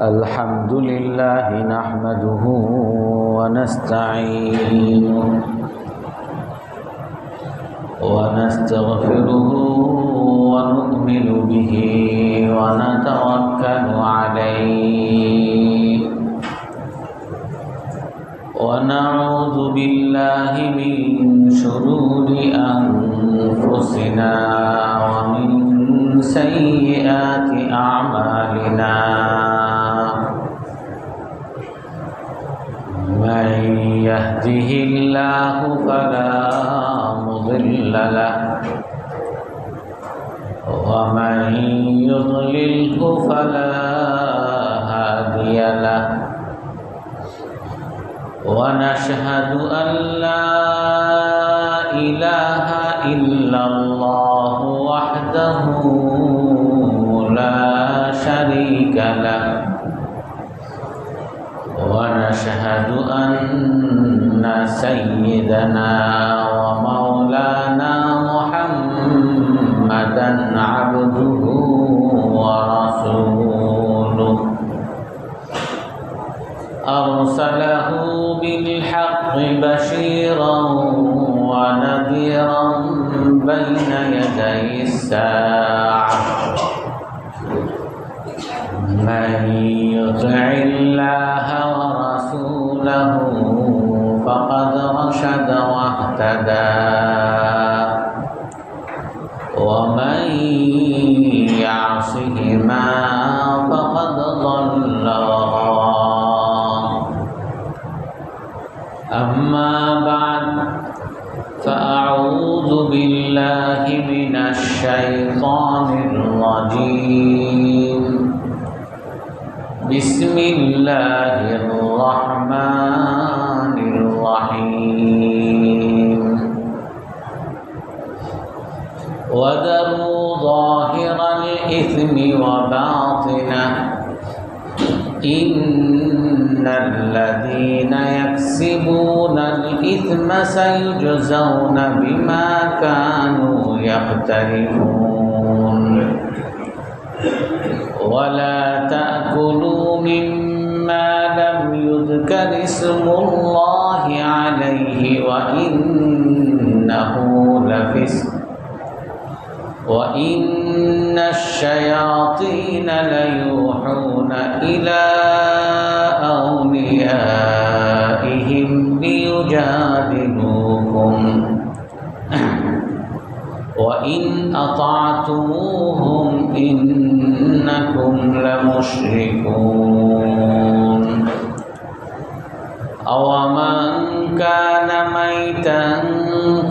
الحمد لله نحمده ونستعينه ونستغفره ونؤمن به ونتوكل عليه ونعوذ بالله من شرور أنفسنا ومن سيئات أعمالنا من يهده الله فلا مضل له ومن يضلله فلا هادي له ونشهد أن لا إله إلا الله وحده لا شريك له ونشهد أن سيدنا ومولانا محمدا عبده ورسوله أرسله بالحق بشيرا ونذيرا بين يدي الساعة من يطع الله ورسوله فقد رشد واهتدى ومن يعصهما فقد ضل وغوى أما بعد فأعوذ بالله من الشيطان الرجيم بسم الله الرحمن الرحيم وذروا ظاهر الإثم وباطنه إن الذين يكسبون الإثم سيجزون بما كانوا يقترفون ولا تأكلوا مما لم يذكر اسم الله عليه وإنه لفسق وإن الشياطين ليوحون إلى أوليائهم ليجادلوكم وإن أطعتموهم إنكم لمشركون أومن كان ميتا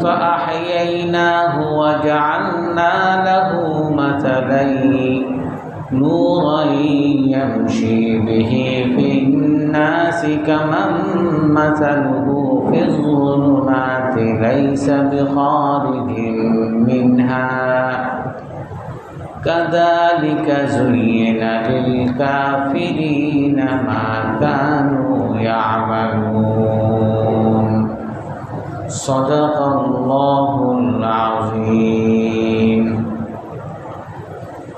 فأحييناه وجعلنا له مثلين نورا يمشي به في الناس كمن مثله في الظلمات ليس بخارج منها كذلك زين للكافرين ما كانوا يعملون صدق الله العظيم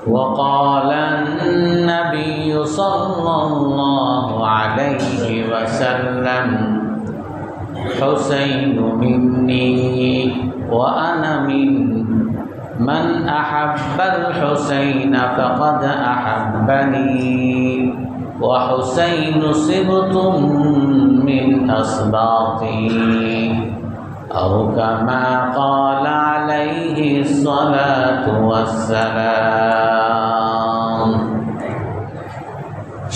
وقال النبي صلى الله عليه وسلم حسين مني وأنا من أحب الحسين فقد أحبني وحسين سبط من أصباطي أو كما قال عليه الصلاة والسلام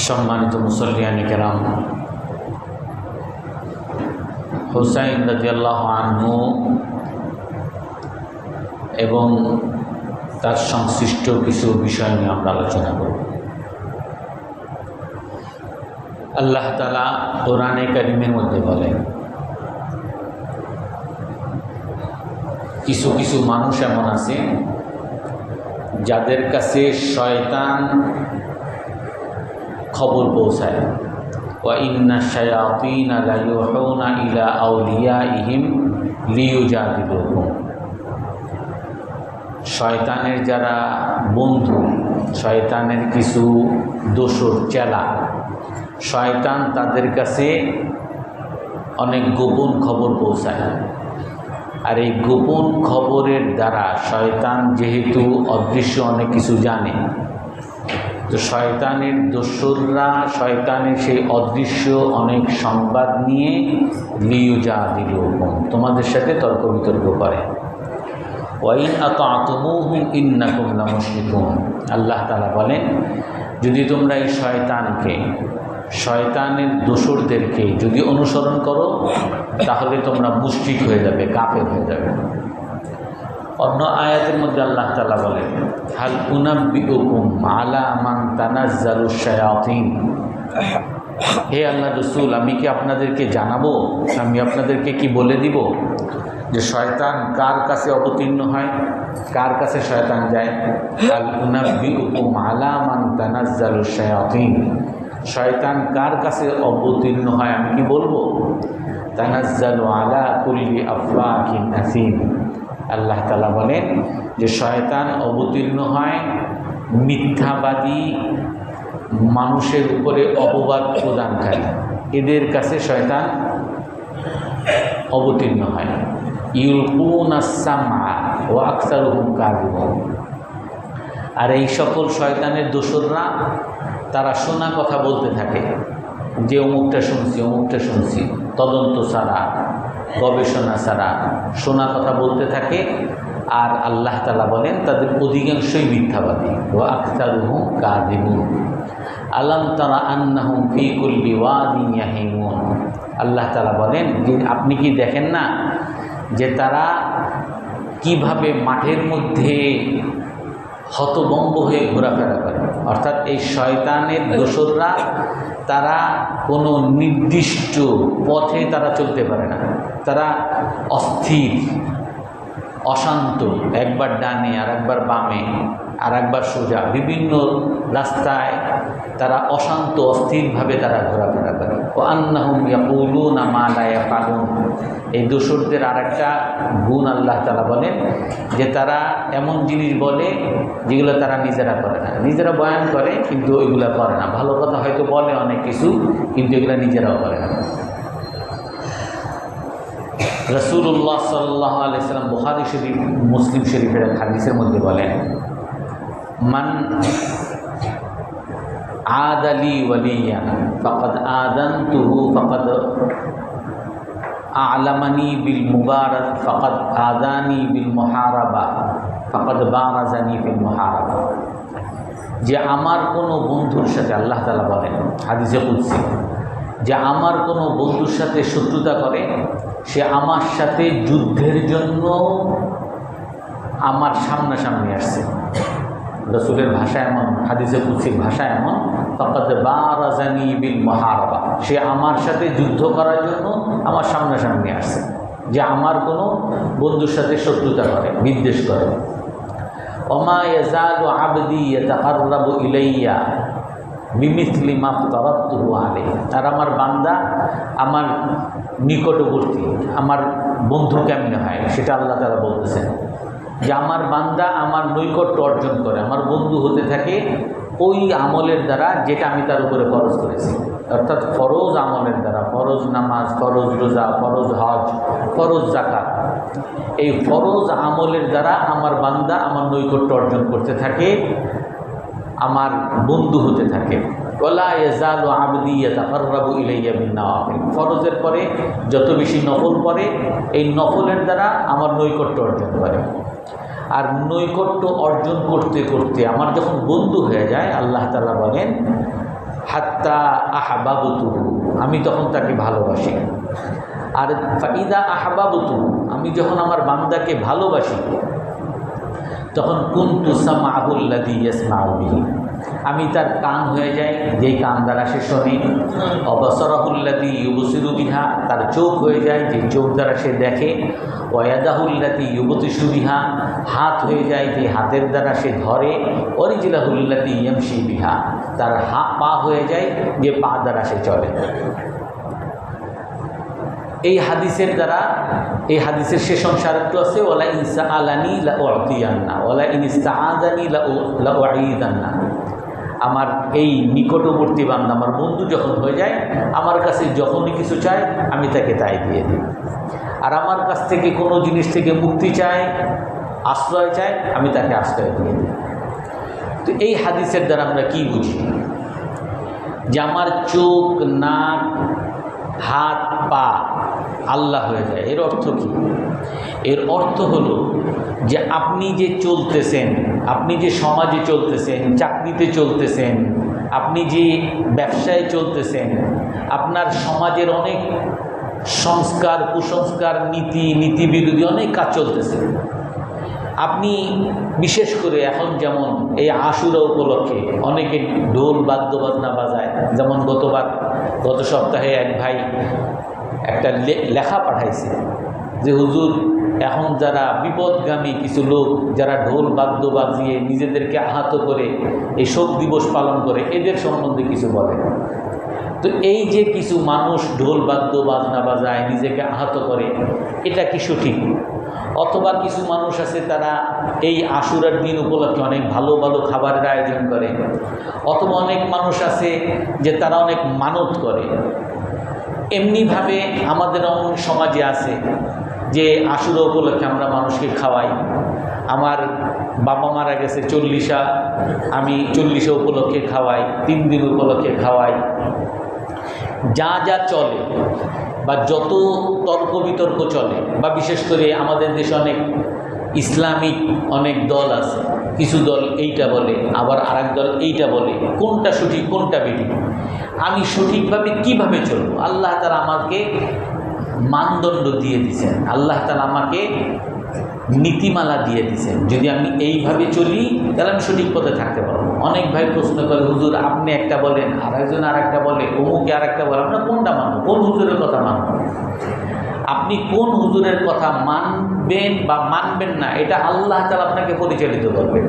সম্মানিত মুসল্লিয়ানে কেরাম হুসাইন রাদিয়াল্লাহু আনহু এবং তার সংশ্লিষ্ট কিছু বিষয় নিয়ে আমরা আলোচনা করব। আল্লাহ তাআলা কোরআনে কারীমের মধ্যে বলেন, কিছু কিছু মানুষ এমন আছে যাদের কাছে শয়তান খবর পৌঁছায় ওয়া ইন্না শায়াতিনা লা ইউহুনা ইলা আউলিয়াইহিম লিয়ুজাদিলুকুম। শয়তানের যারা বন্ধু, শয়তানের কিছু দোসর চেলা, শয়তান তাদের কাছে অনেক গোপন খবর পৌঁছায়। আর এই গোপন খবরের দ্বারা শয়তান যেহেতু অদৃশ্য অনেক কিছু জানে, তো শয়তানের দোসররা শয়তানের সেই অদৃশ্য অনেক সংবাদ নিয়ে লিয়ুজাদিলুকুম, তোমাদের সাথে তর্ক বিতর্ক করে। ওয়াইন আতাতুমুহুম ইন্নাকুম লামুশরিকুন। আল্লাহ তাআলা বলেন, যদি তোমরা এই শয়তানকে, শয়তানের দোসরদেরকে যদি অনুসরণ করো তাহলে তোমরা মুশরিক হয়ে যাবে, কাফের হয়ে যাবে। অন্য আয়াতের মধ্যে আল্লাহ তাআলা বলেন, হাল উনাব্বিউকুম আলা মান তানাজ্জালুশ শায়াতিন। হে আল্লাহ রাসূল, আমি কি আপনাদেরকে জানাবো, আমি আপনাদেরকে কি বলে দিব যে শয়তান কার কাছে অবতীর্ণ হয়, কার কাছে শয়তান যায়? হাল উনাব্বিউকুম আলা মান তানাজ্জালুশ শায়াতিন। শয়তান কার কাছে অবতীর্ণ হয় আমি কি বলবো? তানাজ্জালু আলা কুল্লি আফওয়াকিন আসিম। আল্লাহ তাআলা বলেন যে শয়তান অবতীর্ণ হয় মিথ্যাবাদী মানুষের উপরে অপবাদ প্রদানকারী, এদের কাছে শয়তান অবতীর্ণ হয়। ইউলকুনাস সামআ ওয়া আকসারুহুম কাযিবুন। আর এই সকল শয়তানের দোসররা তারা শোনা কথা বলতে থাকে যে অমুকটা শুনছি, অমুকটা শুনছি, তদন্ত ছাড়া, গবেষণা ছাড়া শোনা কথা বলতে থাকে। আর আল্লাহ তাআলা বলেন তাদের অধিকাংশই মিথ্যাবাদী। ওয়া আকসারুহুম কাযিবুন। আলাম তারা আন্নাহুম ফি কুল্লি ওয়াদিন ইয়াহিমুন। আল্লাহ তাআলা বলেন যে আপনি কি দেখেন না যে তারা কিভাবে মাঠের মধ্যে হতভম্ব হয়ে ঘোরাফেরা করে। অর্থাৎ এই শয়তানের দোসররা তারা কোনো নির্দিষ্ট পথে তারা চলতে পারে না, তারা অস্থির, অশান্ত, একবার ডানে আর একবার বামে আর একবার সোজা, বিভিন্ন রাস্তায় তারা অশান্ত অস্থিরভাবে তারা ঘোরাফেরা করে। ওয়া আন্নাহুম ইয়াকুলুনা মা লা ইয়াফআলুন। এই দোসরদের আরেকটা গুণ আল্লাহ তাআলা বলেন যে তারা এমন জিনিস বলে যেগুলো তারা নিজেরা করে না, নিজেরা বয়ান করে কিন্তু ওইগুলো করে না। ভালো কথা হয়তো বলে অনেক কিছু, কিন্তু এগুলো নিজেরাও করে না। রাসূলুল্লাহ সাল্লাল্লাহু আলাইহি সাল্লাম বুখারী শরীফ, মুসলিম শরীফের হাদিসের মধ্যে বলেন, মান আদালি ওয়ালিয়ান ফাকাদ আযানতুহু ফাকাদ আ'লামানি বিল মুবারাক ফাকাদ আযানি বিল মুহারাবা ফাকাদ বারাজানি বিল মুহারাবা। যে আমার কোনো বন্ধুর সাথে, আল্লাহ তাআলা বলেন হাদিসে কুদসি, যে আমার কোনো বন্ধুর সাথে শত্রুতা করে সে আমার সাথে যুদ্ধের জন্য আমার সামনাসামনি আসছে। রাসূলের ভাষা এমন, হাদিসে কুদসির ভাষা এমন, ফাকাদ বারাজানি বিল মুহারাবা, সে আমার সাথে যুদ্ধ করার জন্য আমার সামনাসামনি আসছে। যে আমার কোনো বন্ধুর সাথে শত্রুতা করে, বিদ্বেষ করে। ওমা ইয়াজালু আবদি ইয়াতাকাররাবু ইলাইয়া বিমিসলি মা ফারাদতুহু আলাইহি। আর আমার বান্দা আমার নিকটবর্তী, আমার বন্ধু কেমনে হয় সেটা আল্লাহ তাআলা বলতেছেন যে আমার বান্দা আমার নৈকট্য অর্জন করে, আমার বন্ধু হতে থাকে ওই আমলের দ্বারা যেটা আমি তার উপরে ফরজ করেছি। অর্থাৎ ফরজ আমলের দ্বারা, ফরজ নামাজ, ফরজ রোজা, ফরজ হজ, ফরজ যাকাত, এই ফরজ আমলের দ্বারা আমার বান্দা আমার নৈকট্য অর্জন করতে থাকে, আমার বন্ধু হতে থাকে। ওয়ালা ইয়াজালু আবদি ইয়াতাকাররাবু ইলাইয়া বিন নওয়াফিল। ফরজের পরে যত বেশি নফল পড়ে এই নফলের দ্বারা আমার নৈকট্য অর্জন করে। আর নৈকট্য অর্জন করতে করতে আমার যখন বন্ধু হয়ে যায়, আল্লাহ তাআলা বলেন হাত্তা আহবাবতুহু, আমি তখন তাকে ভালোবাসি। আর ফাইদা আহবাবতুহু, আমি যখন আমার বান্দাকে ভালোবাসি তখন কুনতু সামাহুল্লাযী ইয়াসমাউ বিহি, আমি তার কান হয়ে যাই যেই কান দ্বারা সে শোনে। অবসরাহুল্লাযী ইউবসিরু বিহা, তার চোখ হয়ে যায় যে চোখ দ্বারা সে দেখে। ওয়াদাহুল্লাযী ইউবতিশু বিহা, হাত হয়ে যায় যে হাতের দ্বারা সে ধরে। ওয়ারিজলাহুল্লাযী ইয়ামশি বিহা, তার পা হয়ে যায় যে পা দ্বারা সে চলে। এই হাদিসের দ্বারা, এই হাদিসের শেষ অংশ আরেকটু আছে, ওয়ালা ইনসা আলানি লা উতিয়ান্না ওয়ালা ইনস্তাআযানি লা উঈদান্না। আমার এই নিকটবর্তী বান্দা, আমার বন্ধু যখন হয়ে যায়, আমার কাছে যখনই কিছু চায় আমি তাকে তাই দিয়ে দিই। আর আমার কাছ থেকে কোনো জিনিস থেকে মুক্তি চায়, আশ্রয় চায়, আমি তাকে আশ্রয় দিয়ে দিই। তো এই হাদিসের দ্বারা আমরা কি বুঝি? যে আমার চোখ, নাক, হাত, পা আল্লাহ হয়ে যায়। এর অর্থ কি? এর অর্থ হলো যে আপনি যে চলতেছেন, আপনি যে সমাজে চলতেছেন, চাকরিতে চলতেছেন, আপনি যে ব্যবসায় চলতেছেন, আপনার সমাজের অনেক সংস্কার, কুসংস্কার, নীতি বিরোধী অনেক কাজ চলতেছে। আপনি বিশেষ করে এখন যেমন এই আশুরা উপলক্ষে অনেকে ঢোল বাদ্যবাজনা বাজায়। যেমন গত সপ্তাহে এক ভাই একটা লেখা পাঠাইছে যে হুজুর, এখন যারা বিপদগামী কিছু লোক যারা ঢোল বাদ্য বাজিয়ে নিজেদেরকে আহত করে এই শোক দিবস পালন করে, এদের সম্বন্ধে কিছু বলে। তো এই যে কিছু মানুষ ঢোল বাদ্য বাজনা বাজায়, নিজেকে আহত করে, এটা কি সঠিক? অথবা কিছু মানুষ আছে তারা এই আশুরার দিন উপলক্ষে অনেক ভালো ভালো খাবারের আয়োজন করে। অথবা অনেক মানুষ আছে যে তারা অনেক মানত করে। এমনিভাবে আমাদের সমাজে আছে যে আশুরা উপলক্ষে আমরা মানুষকে খাওয়াই। আমার বাবা মারা গেছে 40, আমি 40 উপলক্ষে খাওয়াই, 3 দিন উপলক্ষে খাওয়াই। যা যা চলে বা যত তর্ক বিতর্ক চলে, বা বিশেষ করে আমাদের দেশে অনেক ইসলামিক অনেক দল আছে, কিছু দল এইটা বলে, আবার আরেক দল এইটা বলে, কোনটা সঠিক কোনটা বেঠিক। আমি সঠিকভাবে কিভাবে চলবো? আল্লাহ তাআলা আমাকে মানদণ্ড দিয়ে দিয়েছেন, আল্লাহ তাআলা আমাকে নীতিমালা দিয়ে দিয়েছেন। যদি আমি এইভাবে চলি তাহলে আমি সঠিক পথে থাকতে পারবো। অনেক ভাই প্রশ্ন করে, হুজুর আপনি একটা বলেন, আরেকজন আরেকটা বলে, অমুকে আরেকটা বলে, আমরা কোনটা মানব? কোন হুজুরের কথা মানব? আপনি কোন হুজুরের কথা মানবেন বা মানবেন না, এটা আল্লাহ তাআলা আপনাকে পরিচালিত করবে,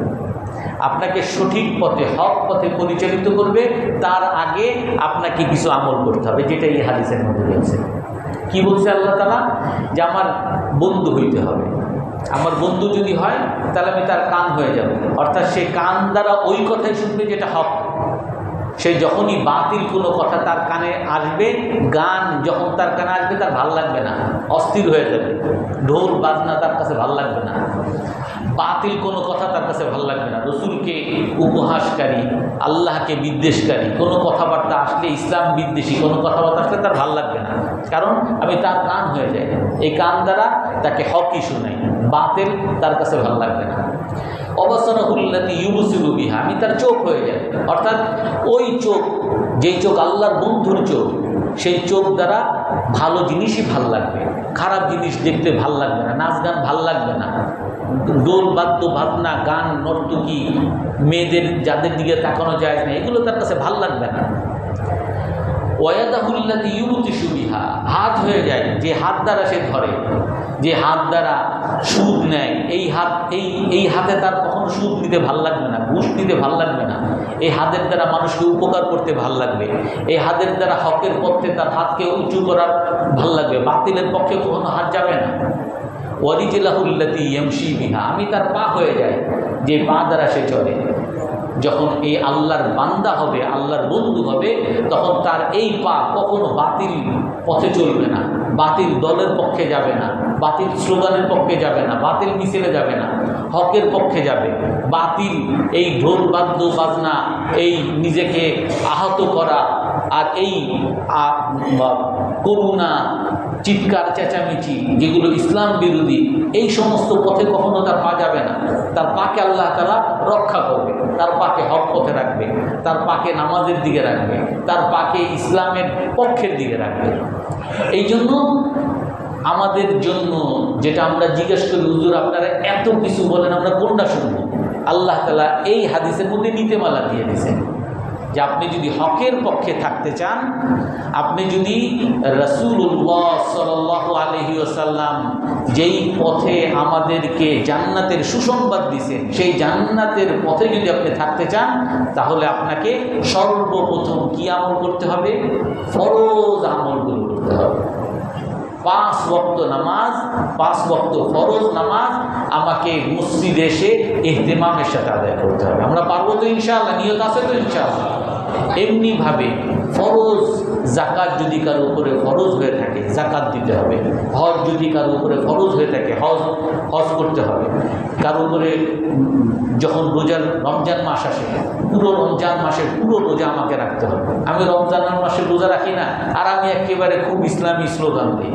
আপনাকে সঠিক পথে, হক পথে পরিচালিত করবে। তার আগে আপনাকে কিছু আমল করতে হবে, যেটা এই হাদিসের মধ্যে রয়েছে। কি বলছে আল্লাহ তাআলা? যে আমার বন্ধু হইতে হবে। আমার বন্ধু যদি হয় তাহলে আমি তার কান হয়ে যাব, অর্থাৎ সে কান দ্বারা ওই কথাই শুনবে যেটা হক। সে যখনই বাতিল কোনো কথা তার কানে আসবে, গান যখন তার কানে আসবে তার ভাল লাগবে না, অস্থির হয়ে যাবে। ঢোল বাজনা তার কাছে ভাল লাগবে না, বাতিল কোনো কথা তার কাছে ভাল লাগবে না। রসুলকে উপহাসকারী, আল্লাহকে বিদ্বেষকারী কোনো কথাবার্তা আসলে, ইসলাম বিদ্বেষী কোনো কথাবার্তা আসলে তার ভাল লাগবে না, কারণ আমি তার কান হয়ে যাই। এই কান দ্বারা তাকে হকই শোনাই, বাতিল তার কাছে ভাল লাগবে না। অবসরহুল্লাতি ইউবসিরু বিহা, আমি তার চোখ হয়ে যাই। অর্থাৎ ওই চোখ, যেই চোখ আল্লাহর বন্ধুর চোখ, সেই চোখ দ্বারা ভালো জিনিসই ভাল লাগবে, খারাপ জিনিস দেখতে ভাল লাগবে না, নাচ গান ভাল লাগবে না, ডোল বাদ্য বাজনা, গান, নর্তকী, মেয়েদের যাদের দিকে তাকানো যায় না, এগুলো তার কাছে ভাল লাগবে না। ওয়াদাহুল্লাতি ইউবতিশু বিহা, হাত হয়ে যায়, যে হাত দ্বারা সে ধরে, যে হাত দ্বারা সুদ নেয়, এই হাতে তার কখনো সুদ নিতে ভাল লাগবে না, ঘুষ নিতে ভাল লাগবে না। এই হাতের দ্বারা মানুষকে উপকার করতে ভাল লাগবে, এই হাতের দ্বারা হকের পক্ষে তার হাতকে উঁচু করার ভাল লাগবে, বাতিলের পক্ষে কখনো হাত যাবে না। ওয়ারিজলাহুল্লাতি ইয়ামশি বিহা, আমি তার পা হয়ে যাই, যে পা দ্বারা সে চলে। যখন এই আল্লাহর বান্দা হবে, আল্লাহর বন্ধু হবে, তখন তার এই পা কখনো বাতিল পথে চলবে না, বাতিল দলের পক্ষে যাবে না, বাতিল স্লোগানের পক্ষে যাবে না, বাতিল মিছিলে যাবে না, হকের পক্ষে যাবে। বাতিল এই ঢোল বাদ্য বাজনা, এই নিজেকে আহত করা, আর এই করুণা, চিৎকার চেঁচামেচি, যেগুলো ইসলাম বিরোধী, এই সমস্ত পথে কখনো তার পা যাবে না। তার পাকে আল্লাহ তাআলা রক্ষা করবে, তার পাকে হক পথে রাখবে, তার পাকে নামাজের দিকে রাখবে, তার পাকে ইসলামের পক্ষের দিকে রাখবে। এই জন্য আমাদের জন্য যেটা আমরা জিজ্ঞেস করি, হুজুর আপনারা এত কিছু বলেন, আমরা কোনটা শুনব? আল্লাহ তাআলা এই হাদিসের মধ্যে নীতিমালা দিয়ে দিয়েছেন। যে আপনি যদি হকের পক্ষে থাকতে চান, আপনি যদি রাসূলুল্লাহ সাল্লাল্লাহু আলাইহি ওয়াসাল্লাম যেই পথে আমাদেরকে জান্নাতের সুসংবাদ দিয়েছেন সেই জান্নাতের পথে যদি আপনি থাকতে চান, তাহলে আপনাকে সর্বপ্রথম কি আমল করতে হবে? ফরজ আমলগুলো করতে হবে। 5 ওয়াক্ত নামাজ, 5 ওয়াক্ত ফরজ নামাজ আমাকে মসজিদে এসে ইহতিমামের সাথে আদায় করতে হবে। আমরা পারবো তো ইনশাআল্লাহ? নিয়ত আছে তো ইনশাআল্লাহ? এমনিভাবে ফরজ জাকাত যদি কারো উপরে ফরজ হয়ে থাকে জাকাত দিতে হবে। হজ যদি কারো উপরে ফরজ হয়ে থাকে হজ করতে হবে। কারো উপরে যখন রমজান মাস আসে, পুরো রমজান মাসের পুরো রোজা আমাকে রাখতে হবে। আমি রমজান মাসে রোজা রাখি না, আর আমি একেবারে খুব ইসলামী স্লোগান দিই,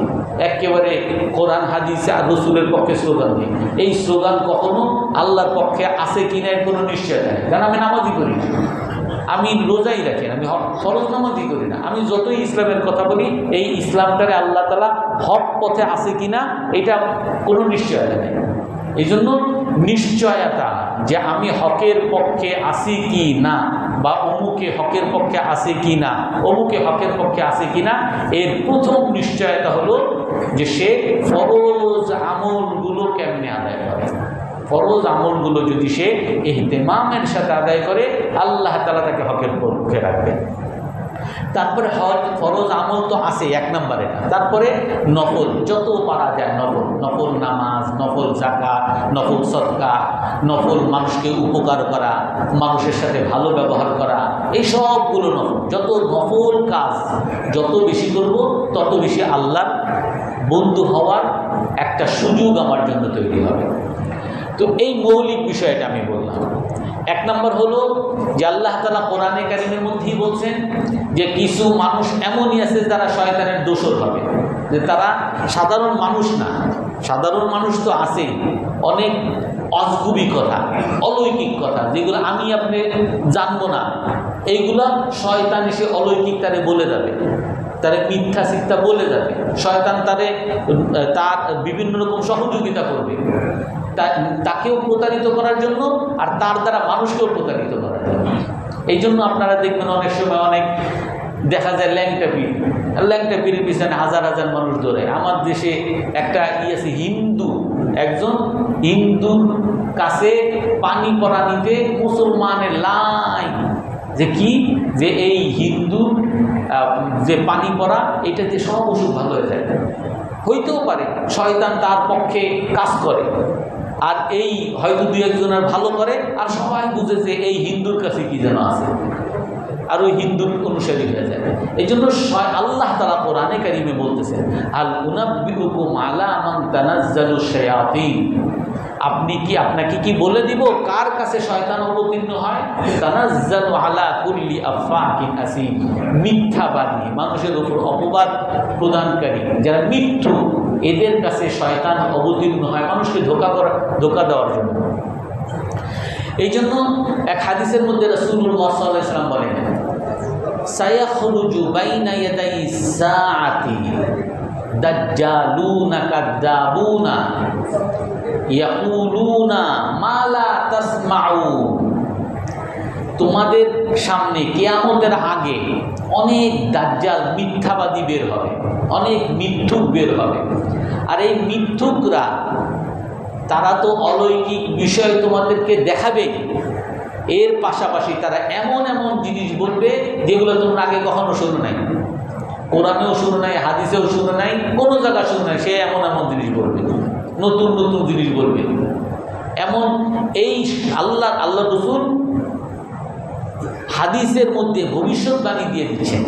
একেবারে কোরআন হাদিস আর রসুলের পক্ষে স্লোগান দিই। এই স্লোগান কখনো আল্লাহর পক্ষে আছে কিনা এর কোনো নিশ্চয় নেই, কারণ আমি নামাজই করি না, আমি রোজাই রাখি না, আমি ফরজ নামাজই করি না। আমি যতই ইসলামের কথা বলি, এই ইসলামটারে আল্লাহ তাআলা হক পথে আছে কিনা এটা কোনো নিশ্চয়তা নেই। এই জন্য নিশ্চয়তা যে আমি হকের পক্ষে আছি কি না, বা অমুকে হকের পক্ষে আছে কি না, অমুকে হকের পক্ষে আছে কি না, এর প্রথম নিশ্চয়তা হলো যে সে ফরজ আমলগুলো কেমনে আদায় করে। ফরজ আমলগুলো যদি সে ইহতিমামের সাথে আদায় করে, আল্লাহ তাআলা তাকে হকের পক্ষে রাখবে। তারপরে ফরজ আমল তো আছে 1 নম্বরে, তারপরে নফল যত পারা যায়, নফল নামাজ, নফল যাকাত, নফল সদকা, নফল মানুষকে উপকার করা, মানুষের সাথে ভালো ব্যবহার করা, এই সবগুলো নফল। যত নফল কাজ যত বেশি করব, তত বেশি আল্লাহর বন্ধু হওয়ার একটা সুযোগ আমার জন্য তৈরি হবে। তো এই মৌলিক বিষয়টা আমি বললাম। 1 নম্বর হলো যে আল্লাহ তাআলা কোরআনে কারীমের মধ্যেই বলছেন যে কিছু মানুষ এমনই আছে যারা শয়তানের দোসর হবে, যে তারা সাধারণ মানুষ না। সাধারণ মানুষ তো আছেই, অনেক অজগুবি কথা, অলৌকিক কথা যেগুলো আমি আপনি জানবো না, এইগুলো শয়তান এসে অলৌকিক তারে বলে যাবে, তারে মিথ্যা সিদ্ধা বলে যাবে। শয়তান তার বিভিন্ন রকম সহযোগিতা করবে, তাকেও প্রতারিত করার জন্য, আর তার দ্বারা মানুষকেও প্রতারিত করার জন্য। এই জন্য আপনারা দেখবেন অনেক সময় অনেক দেখা যায় ল্যাংটা পীরের পিছনে হাজার হাজার মানুষ ধরে। আমার দেশে একটা আছে, একজন হিন্দুর কাছে পানি পড়া নিতে মুসলমানের লাইন, যে কি যে এই হিন্দুর যে পানি পড়া এটাতে সব অসুখ ভালো হয়ে যায়। হইতেও পারে শয়তান তার পক্ষে কাজ করে, আর এই হয়তো 2-1 জনের ভালো করে, আর সবাই বুঝে যে এই হিন্দুর কাছে কি যেন আছে, আর ওই হিন্দুর অনুসারী হয়ে যায়। এই জন্য আল্লাহ তাআলা কোরআনে কারীমে বলতেছেন, আল উনাব্বিউকুম আলা মান তানাজ্জালু শায়াতিন, আপনাকে কি বলে দিব কার কাছে শয়তান অবতীর্ণ হয়? তানাজ্জালু আলা কুল্লি আফাকিন আসিম, মিথ্যাবাদী, মানুষের উপর অপবাদ প্রদানকারী, যারা মিথ্যু, এদের কাছে শয়তান অবতীর্ণ হয় মানুষকে ধোঁকা দেওয়ার জন্য। এই জন্য এক হাদিসের মধ্যে রাসূলুল্লাহ সাল্লাল্লাহু আলাইহি ওয়াসাল্লাম বলেন, সায়াখরুজু বাইনা ইয়াদাই সাআতি দাজ্জালুনা কাযাবুনা ইয়াকুলুনা মা লা তাসমাউন। তোমাদের সামনে কিয়ামতের আগে অনেক দাজ্জাল মিথ্যাবাদী বের হবে, অনেক মিথ্যুক বের হবে। আর এই মিথ্যুকরা তারা তো অলৌকিক বিষয় তোমাদেরকে দেখাবে, এর পাশাপাশি তারা এমন এমন জিনিস বলবে যেগুলো তোমরা আগে কখনো শোনো নাই, কোরআনেও শুনো নাই, হাদিসেও শুনো নাই, কোনো জায়গায় শুনো নাই। সে এমন এমন জিনিস বলবে, নতুন নতুন জিনিস বলবে। এমন এই আল্লাহ রসুল হাদিসের মধ্যে ভবিষ্যৎবাণী দিয়ে দিচ্ছেন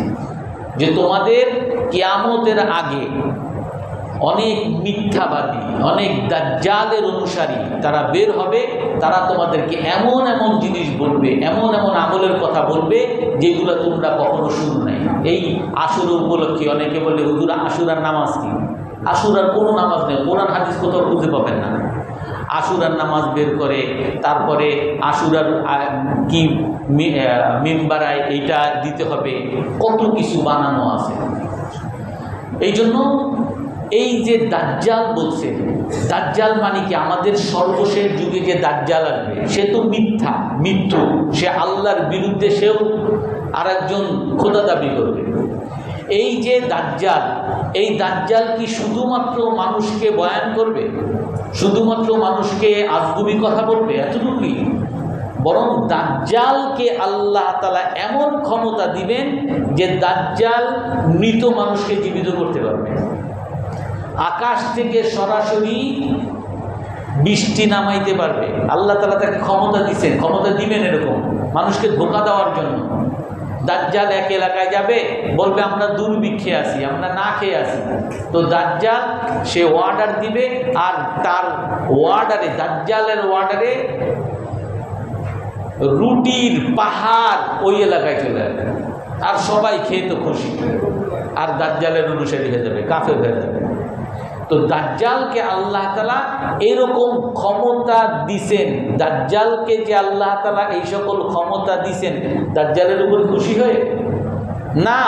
যে তোমাদের কিয়ামতের আগে অনেক মিথ্যাবাদী, অনেক দাজ্জালের অনুসারী তারা বের হবে। তারা তোমাদেরকে এমন এমন জিনিস বলবে, এমন এমন আমলের কথা বলবে যেগুলো তোমরা কখনো শুনো নাই। এই আশুরা উপলক্ষে অনেকে বলে, হুজুর আশুরার নামাজ কি? আশুরার কোনো নামাজ নেই, কোরআন হাদিস কোথাও খুঁজে পাবেন না। আশুরার নামাজ বের করে, তারপরে আশুরার কি মিম্বারায় এইটা দিতে হবে, কত কিছু বানানো আছে। এই জন্য এই যে দাজ্জাল বলছে, দাজ্জাল মানে কি? আমাদের সর্বশেষ যুগে যে দাজ্জাল আসবে সে তো মিথ্যু, সে আল্লাহর বিরুদ্ধে সেও আর একজন খোদা দাবি করবে। এই যে দাজ্জাল, এই দাজ্জাল কি শুধুমাত্র মানুষকে বয়ান করবে, শুধুমাত্র মানুষকে আজগুবি কথা বলবে এতটুকুই? বরং দাজ্জালকে আল্লাহ তাআলা এমন ক্ষমতা দিবেন যে দাজ্জাল মৃত মানুষকে জীবিত করতে পারবে। আকাশ থেকে সরাসরি বৃষ্টি নামাইতে পারবে। আল্লাহ তাআলা তাকে ক্ষমতা দিচ্ছেন, ক্ষমতা দিবেন এরকম মানুষকে ধোঁকা দেওয়ার জন্য। দাজ্জাল এক এলাকায় যাবে, বলবে আমরা দুর্ভিক্ষে আছি, আমরা না খেয়ে আছি। তো দাজ্জাল সে অর্ডার দিবে, আর তার অর্ডারে, দাজ্জালের অর্ডারে রুটির পাহাড় ওই এলাকায় চলে আসবে, আর সবাই খেয়ে তো খুশি, আর দাজ্জালের অনুসারী হয়ে যাবে, কাফের হয়ে যাবে। তো দাজ্জালকে আল্লাহ তাআলা এরকম ক্ষমতা দিছেন, দাজ্জালকে যে আল্লাহ তাআলা এই সকল ক্ষমতা দিছেন, দাজ্জালের উপর খুশি হয়ে না,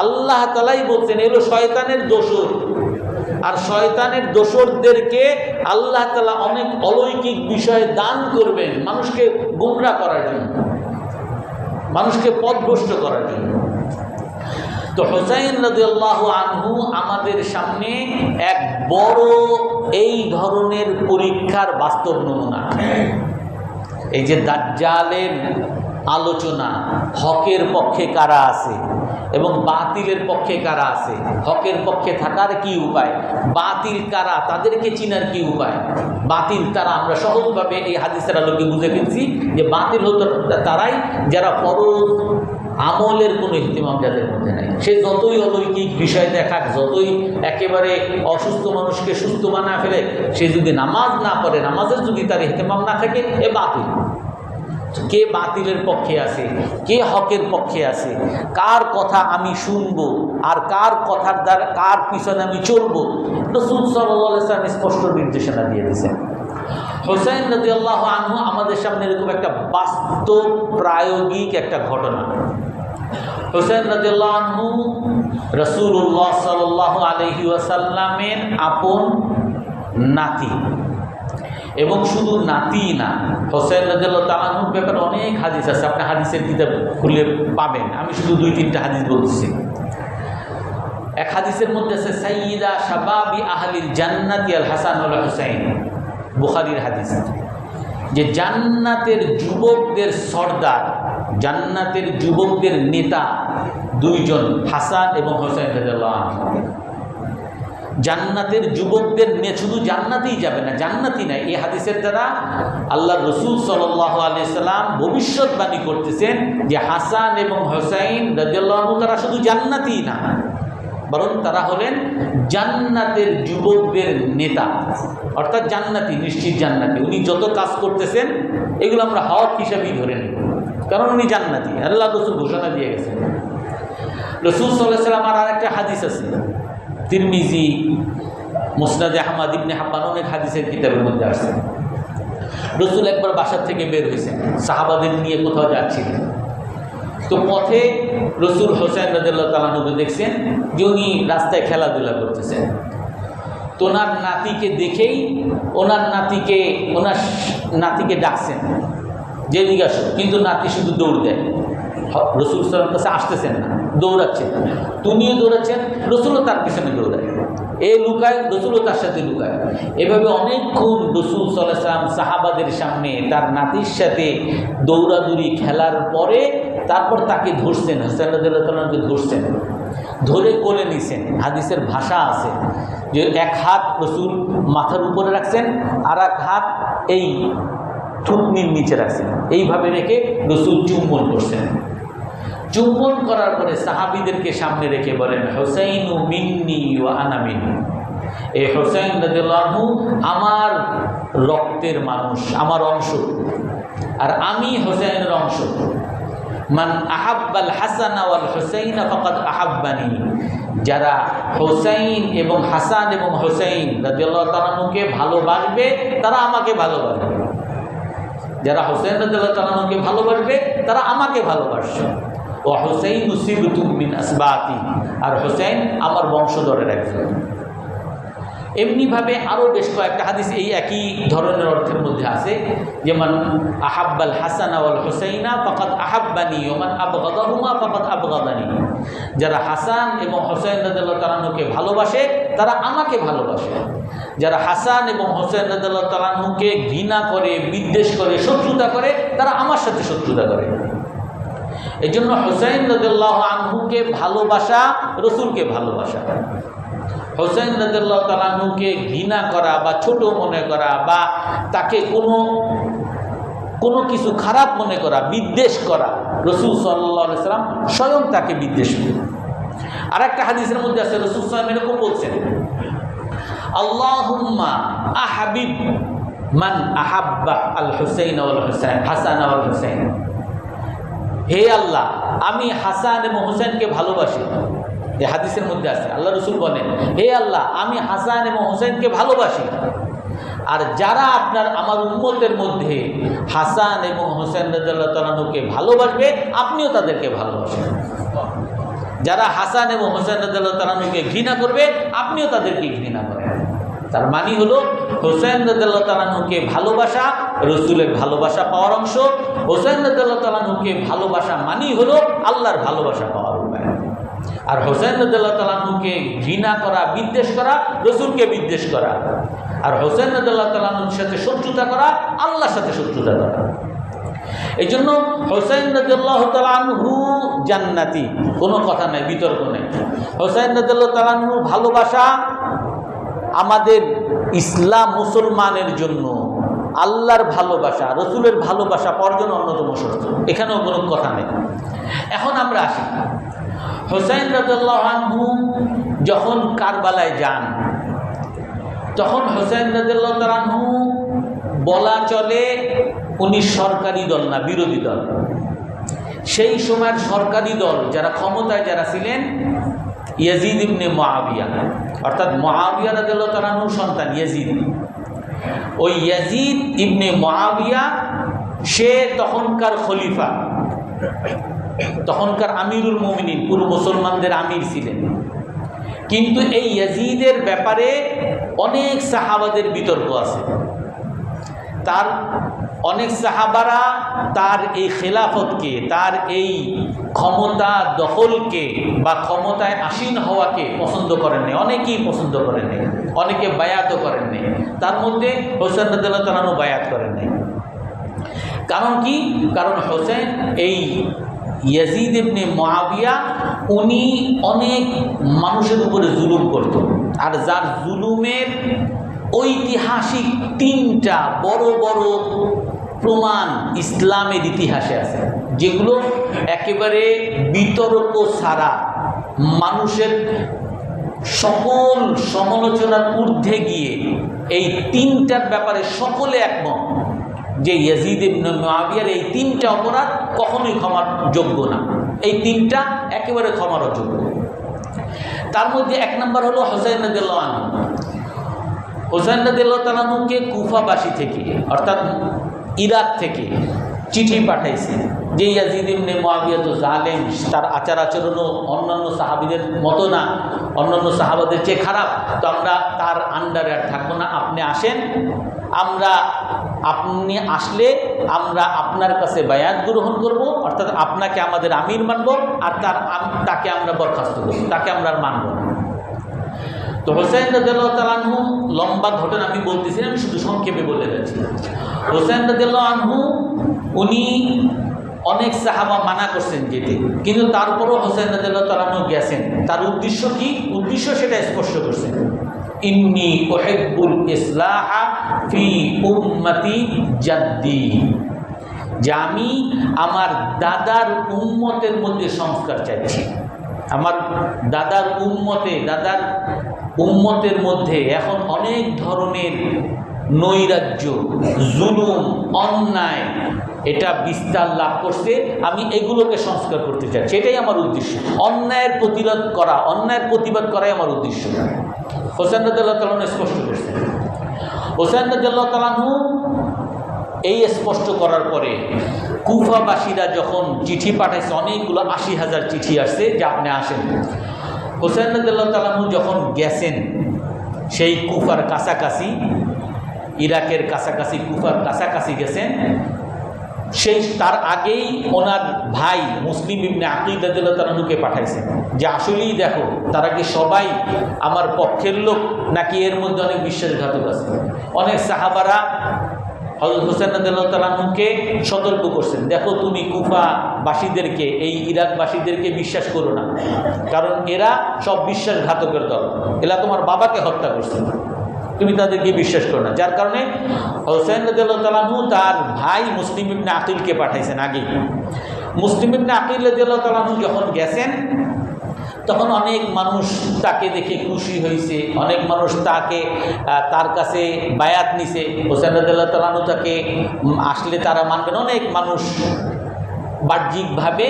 আল্লাহ তাআলাই বলছেন এগুলো শয়তানের দোসর। আর শয়তানের দোসরদেরকে আল্লাহ তাআলা অনেক অলৌকিক বিষয়ে দান করবেন মানুষকে গোমরাহ করার জন্য, মানুষকে পথভ্রষ্ট করার জন্য। তো হুসাইন রাদিয়াল্লাহু আনহু আমাদের সামনে এক বড় এই ধরনের পরীক্ষার বাস্তব নমুনা। এই যে দাজ্জালের আলোচনা, হকের পক্ষে কারা আছে এবং বাতিলের পক্ষে কারা আছে, হকের পক্ষে থাকার কি উপায়, বাতিল কারা তাদেরকে চিনার কি উপায়। বাতিল তারা, আমরা সহজভাবে এই হাদিসের আলোকে বুঝে ফেলছি যে বাতিল হতো তারাই যারা ফরজ আমলের কোনো ইহতিমাম যাদের মধ্যে নেই। সে যতই অলৌকিক বিষয় দেখাক, যতই একেবারে অসুস্থ মানুষকে সুস্থ বানা ফেলে, সে যদি নামাজ না পড়ে, নামাজের যদি তার ইহতিমাম না থাকে, এ বাতিল। কে বাতিলের পক্ষে আছে, কে হকের পক্ষে আছে, কার কথা আমি শুনবো আর কার কথার দ্বারা কার পিছনে আমি চলবো, রাসূল সাল্লাল্লাহু আলাইহি ওয়াসাল্লাম স্পষ্ট নির্দেশনা দিয়ে দিয়েছেন। হুসাইন রাদিয়াল্লাহু আনহু আমাদের সামনে এরকম একটা বাস্তব প্রায়োগিক একটা ঘটনা। হুসাইন রাদিয়াল্লাহু আনহু রাসূলুল্লাহ সাল্লাল্লাহু আলাইহি ওয়াসাল্লামের আপন নাতি, এবং শুধু নাতি না, হুসাইন রাদিয়াল্লাহু তাআলা আনহুর ব্যাপারে অনেক হাদিস আছে, আপনি হাদিসের কিতাব খুলে পাবেন। আমি শুধু 2-3টা হাদিস বলছি। এক হাদিসের মধ্যে আছে সাইয়্যিদা শাবাবি আহলিল জান্নাতি আল হাসান ওয়াল হুসাইন, বুখারীর হাদিস, যে জান্নাতের যুবকদের সর্দার, জান্নাতের যুবকদের নেতা দুইজন, হাসান এবং হুসাইন রাদিয়াল্লাহু আনহু। জান্নাতের যুবকদের নিয়ে শুধু জান্নাতেই যাবে না, জান্নাতি নাই, এই হাদিসের দ্বারা আল্লাহ রসুল সাল্লাল্লাহু আলাইহি সাল্লাম ভবিষ্যৎবাণী করতেছেন যে হাসান এবং হুসাইন রাদিয়াল্লাহু আনহু তারা শুধু জান্নাতিই না, বরং তারা হলেন জান্নাতের যুবকদের নেতা, অর্থাৎ জান্নাতি, নিশ্চিত জান্নাতি। উনি যত কাজ করতেছেন এগুলো আমরা হক হিসাবেই ধরে নেব, কারণ উনি জান্নাতি, আল্লাহ রসুল ঘোষণা দিয়ে গেছেন। রসুল সাল্লাল্লাহু আলাইহি ওয়াসাল্লাম আর একটা হাদিস আছে, তিরমিজি, মুসনাদে আহমদ, ইবনে হিব্বান, অনেক হাদিসের কিতাবের মধ্যে আসছে। রসুল একবার বাসার থেকে বের হয়েছেন, সাহাবাদের নিয়ে কোথাও যাচ্ছিলেন। তো পথে রসুল হুসাইন রাদিয়াল্লাহু তাআলা আনহুকে দেখছেন যে উনি রাস্তায় খেলাধুলা করতেছেন। তো ওনার নাতিকে দেখেই ওনার নাতিকে ডাকছেন যে এদিকে আসো, কিন্তু নাতি শুধু দৌড় দেয়। রসুল সাল্লাল্লাহু কাছে আসতেছেন না, দৌড়াচ্ছেন, তুমিও দৌড়াচ্ছেন, রসুলও তার পিছনে দৌড়ায়, এ লুকায়, রসুলও তার সাথে লুকায়। এভাবে অনেকক্ষণ রসুল সাল্লাল্লাহু আলাইহি ওয়াসাল্লাম সাহাবাদের সামনে তার নাতির সাথে দৌড়াদৌড়ি খেলার পরে তারপর তাকে ধরছেন, হুসাইন রাদিয়াল্লাহু তাআলা আনহুকে ধরছেন, ধরে কোলে নিছেন। হাদিসের ভাষা আছে যে এক হাত রসুল মাথার উপরে রাখছেন, আর এক হাত এই থুতনির নিচে রাখছেন, এইভাবে রেখে রসুল চুম্বন করছেন। চুম্বন করার পরে সাহাবীদেরকে সামনে রেখে বলেন, হুসাইনু মিন্নি ওয়া আনা মিন্নি, এই হুসাইন রাদিয়াল্লাহু আনহু আমার রক্তের মানুষ, আমার অংশ, আর আমি হুসাইনের অংশ। মান আহাব্বাল হাসান ওয়াল হুসাইন ফাকাদ আহাব্বানি, যারা হুসাইন এবং হাসান এবং হুসাইন রাদিয়াল্লাহু তাআলা আনহুকে ভালোবাসবে তারা আমাকে ভালোবাসবে, যারা হুসাইন রাদিয়াল্লাহু তাআলা আনহুকে ভালোবাসবে তারা আমাকে ভালোবাসবে। ও হুসাইন সিবতুম মিন আসবাতি, আর হুসাইন আমার বংশধরের একজন। এমনিভাবে আরও বেশ কয়েকটা হাদিস এই একই ধরনের অর্থের মধ্যে আছে, যেমন আহাব্বাল হাসান ওয়াল হুসাইনা ফাকাদ আহাব্বানি ওয়া মান আবগাদাহুমা ফাকাদ আবগাদানি, যারা হাসান এবং হুসাইন রাদিয়াল্লাহু তাআলা আনহুকে ভালোবাসে তারা আমাকে ভালোবাসে, যারা হাসান এবং হুসাইন রাদিয়াল্লাহু তাআলা আনহুকে ঘৃণা করে, বিদ্বেষ করে, শত্রুতা করে তারা আমার সাথে শত্রুতা করে। এই জন্য হুসাইন রাদিয়াল্লাহু আনহুকে ভালোবাসা রাসূলকে ভালোবাসা, হুসাইন রাদিয়াল্লাহু তাআলা আনহুকে ঘৃণা করা বা ছোট মনে করা বা তাকে কোনো কিছু খারাপ মনে করা, বিদ্বেষ করা, রাসূল সাল্লাল্লাহু আলাইহি সাল্লাম স্বয়ং তাকে বিদ্বেষ করেন। আর একটা হাদিসের মধ্যে আছে রাসূল সাল্লাল্লাহু আলাইহি সাল্লাম এরকম বলছেন, আল্লাহুম্মা আহাবিব মান আহাব্বা আল হুসাইন ওয়াল হুসাইন হাসান ওয়াল হুসাইন, হে আল্লাহ আমি হাসান এবং হুসাইনকে ভালোবাসি। এই হাদিসের মধ্যে আছে আল্লাহ রাসূল বলেন, হে আল্লাহ আমি হাসান এবং হুসাইনকে ভালোবাসি, আর যারা আমার উম্মতের মধ্যে হাসান এবং হুসাইন রাদিয়াল্লাহু তাআলা আনহুকে ভালোবাসবে আপনিও তাদেরকে ভালোবাসেন, যারা হাসান এবং হুসাইন রাদিয়াল্লাহু তাআলা আনহুকে ঘৃণা করবে আপনিও তাদেরকে ঘৃণা করেন। তার মানে হলো হুসাইন রাদিয়াল্লাহু তাআলা আনহুকে ভালোবাসা রাসূলের ভালোবাসা পাওয়ার অংশ, হুসাইন রাদিয়াল্লাহু তাআলা আনহুকে ভালোবাসা মানেই হলো আল্লাহর ভালোবাসা পাওয়ার উপায়। আর হুসাইন রাদিয়াল্লাহু তাআলা আনহুকে ঘৃণা করা, বিদ্বেষ করা রাসূলকে বিদ্বেষ করা, আর হুসাইন রাদিয়াল্লাহু তাআলা আনহুর সাথে শত্রুতা করা আল্লাহর সাথে শত্রুতা করা। এই জন্য হুসাইন রাদিয়াল্লাহু তাআলা আনহু জান্নাতি, কোনো কথা নাই, বিতর্ক নেই। হুসাইন রাদিয়াল্লাহু তাআলা আনহু ভালোবাসা আমাদের ইসলাম মুসলমানের জন্য আল্লাহর ভালোবাসা, রাসূলের ভালোবাসা পাওয়ার জন্য অন্যতম শর্ত, এখানেও কোনো কথা নেই। এখন আমরা আসি, হুসাইন রাদিয়াল্লাহু আনহু যখন কারবালায় যান তখন হুসাইন রাদিয়াল্লাহু তাআলা আনহু বলা চলে উনি সরকারি দল না, বিরোধী দল। সেই সময়ের সরকারি দল যারা ক্ষমতায় যারা ছিলেন ইয়াজিদ ইবনে মুআবিয়া, অর্থাৎ মুআবিয়া রাদিয়াল্লাহু তাআলা আনহুর সন্তান ইয়াজিদ। ওই ইয়াজিদ ইবনে মুআবিয়া সে তখনকার খলিফা, তখনকার আমিরুল মুমিনিন, পুরো মুসলমানদের আমির ছিলেন। কিন্তু এই ইয়াজিদের ব্যাপারে অনেক সাহাবাদের বিতর্ক আছে। তার অনেক সাহাবারা তার এই খেলাফতকে, তার এই ক্ষমতা দখলকে বা ক্ষমতায় আসীন হওয়াকে পছন্দ করেন নাই, অনেকেই পছন্দ করেন নাই, অনেকে বায়াতও করেন নাই। তার মধ্যে হুসাইন রাদিয়াল্লাহু তাআলা আনহু বায়াত করেন নাই। কারণ কি? কারণ হুসাইন এই ইয়াজিদ ইবনে মুআবিয়া উনি অনেক মানুষের উপরে জুলুম করত, আর যার জুলুমের ঐতিহাসিক 3টা বড় বড় প্রমাণ ইসলামের ইতিহাসে আছে, যেগুলো একেবারে বিতর্ক ছাড়া মানুষের সকল সমালোচনার ঊর্ধ্বে গিয়ে এই 3টার ব্যাপারে সকলে একমত যে ইয়াজিদ ইবনে মুআবিয়ার এই 3টা অপরাধ কখনোই ক্ষমার যোগ্য না। এই 3টা একেবারে ক্ষমার অযোগ্য। তার মধ্যে 1 নম্বর হলো হুসাইন রাদিয়াল্লাহু আনহু। হুসাইন রাদিয়াল্লাহু তাআলা আনহুকে কুফাবাসী থেকে, অর্থাৎ ইরাক থেকে চিঠি পাঠাইছে যে ইয়াজিদ ইবনে মুআবিয়া তো জালেম, তার আচার আচরণও অন্যান্য সাহাবীদের মতো না, অন্যান্য সাহাবাদের চেয়ে খারাপ, তো আমরা তার আন্ডারে আর থাকবো না, আপনি আসেন, আপনি আসলে আমরা আপনার কাছে বায়াত গ্রহণ করব, অর্থাৎ আপনাকে আমাদের আমির মানব, আর তাকে আমরা বরখাস্ত করব, তাকে আমরা আর মানব না। তো হুসাইন রাদিয়াল্লাহু তাআলা আনহু, লম্বা ঘটনা আমি বলতেছি না, আমি শুধু সংক্ষেপে বলে যাচ্ছি। হুসাইন রাদিয়াল্লাহু আনহু উনি অনেক সাহাবা মানা করছেন যেতে, কিন্তু তারপরও হুসাইন রাদিয়াল্লাহু তাআলা আনহু গেছেন। তার উদ্দেশ্য কি? উদ্দেশ্য সেটা স্পষ্ট করছেন, ইন্নী উহিব্বুল ইসলাহা ফি উম্মতি জাদ্দি, যে আমি আমার দাদার উম্মতের মধ্যে সংস্কার চাইছি। আমার দাদার উম্মতের মধ্যে এখন অনেক ধরনের নৈরাজ্য, জুলুম, অন্যায় এটা বিস্তার লাভ করছে, আমি এগুলোকে সংস্কার করতে চাই, সেটাই আমার উদ্দেশ্য। অন্যায়ের প্রতিবাদ করাই আমার উদ্দেশ্য। হুসাইন রাদিয়াল্লাহু তাআলা আনহু স্পষ্ট করছেন। হুসাইন রাদিয়াল্লাহু তাআলা আনহু এই স্পষ্ট করার পরে কুফাবাসীরা যখন চিঠি পাঠাইছে, অনেকগুলো 80,000 চিঠি আসছে যে আপনি আসেন। হুসাইন রাদিয়াল্লাহু তাআলা আনহু যখন গেছেন, সেই কুফার কাছাকাছি, ইরাকের কাছাকাছি, কুফার কাছাকাছি গেছেন। সেই তার আগেই ওনার ভাই মুসলিম ইবনে আকিল রাদিয়াল্লাহু তাআলা আনহুকে পাঠাইছেন যে আসলেই দেখো তারা কি সবাই আমার পক্ষের লোক নাকি এর মধ্যে অনেক বিশ্বাসঘাতক আছে। অনেক সাহাবারা হযরত হোসেন রাদিয়াল্লাহু তাআলা আনহুকে সতর্ক করছেন, দেখো তুমি কুফাবাসীদেরকে, এই ইরাকবাসীদেরকে বিশ্বাস করো না, কারণ এরা সব বিশ্বাসঘাতকের দল, এরা তোমার বাবাকে হত্যা করছে, তুমি তাদেরকে বিশ্বাস করো না। যার কারণে হোসেন রাদিয়াল্লাহু তাআলা আনহু তার ভাই মুসলিম ইবনে আকিলকে পাঠাইছেন আগে। মুসলিম ইবনে আকিল রাদিয়াল্লাহু তাআলা আনহু যখন গেছেন তখন অনেক মানুষ তাকে দেখে খুশি হয়েছে, অনেক মানুষ তার কাছে বায়াত নিছে। হোসেন রাদিয়াল্লাহু তাআলা আনহু তাকে আসলে তারা মানবেন, অনেক মানুষ বাহ্যিকভাবে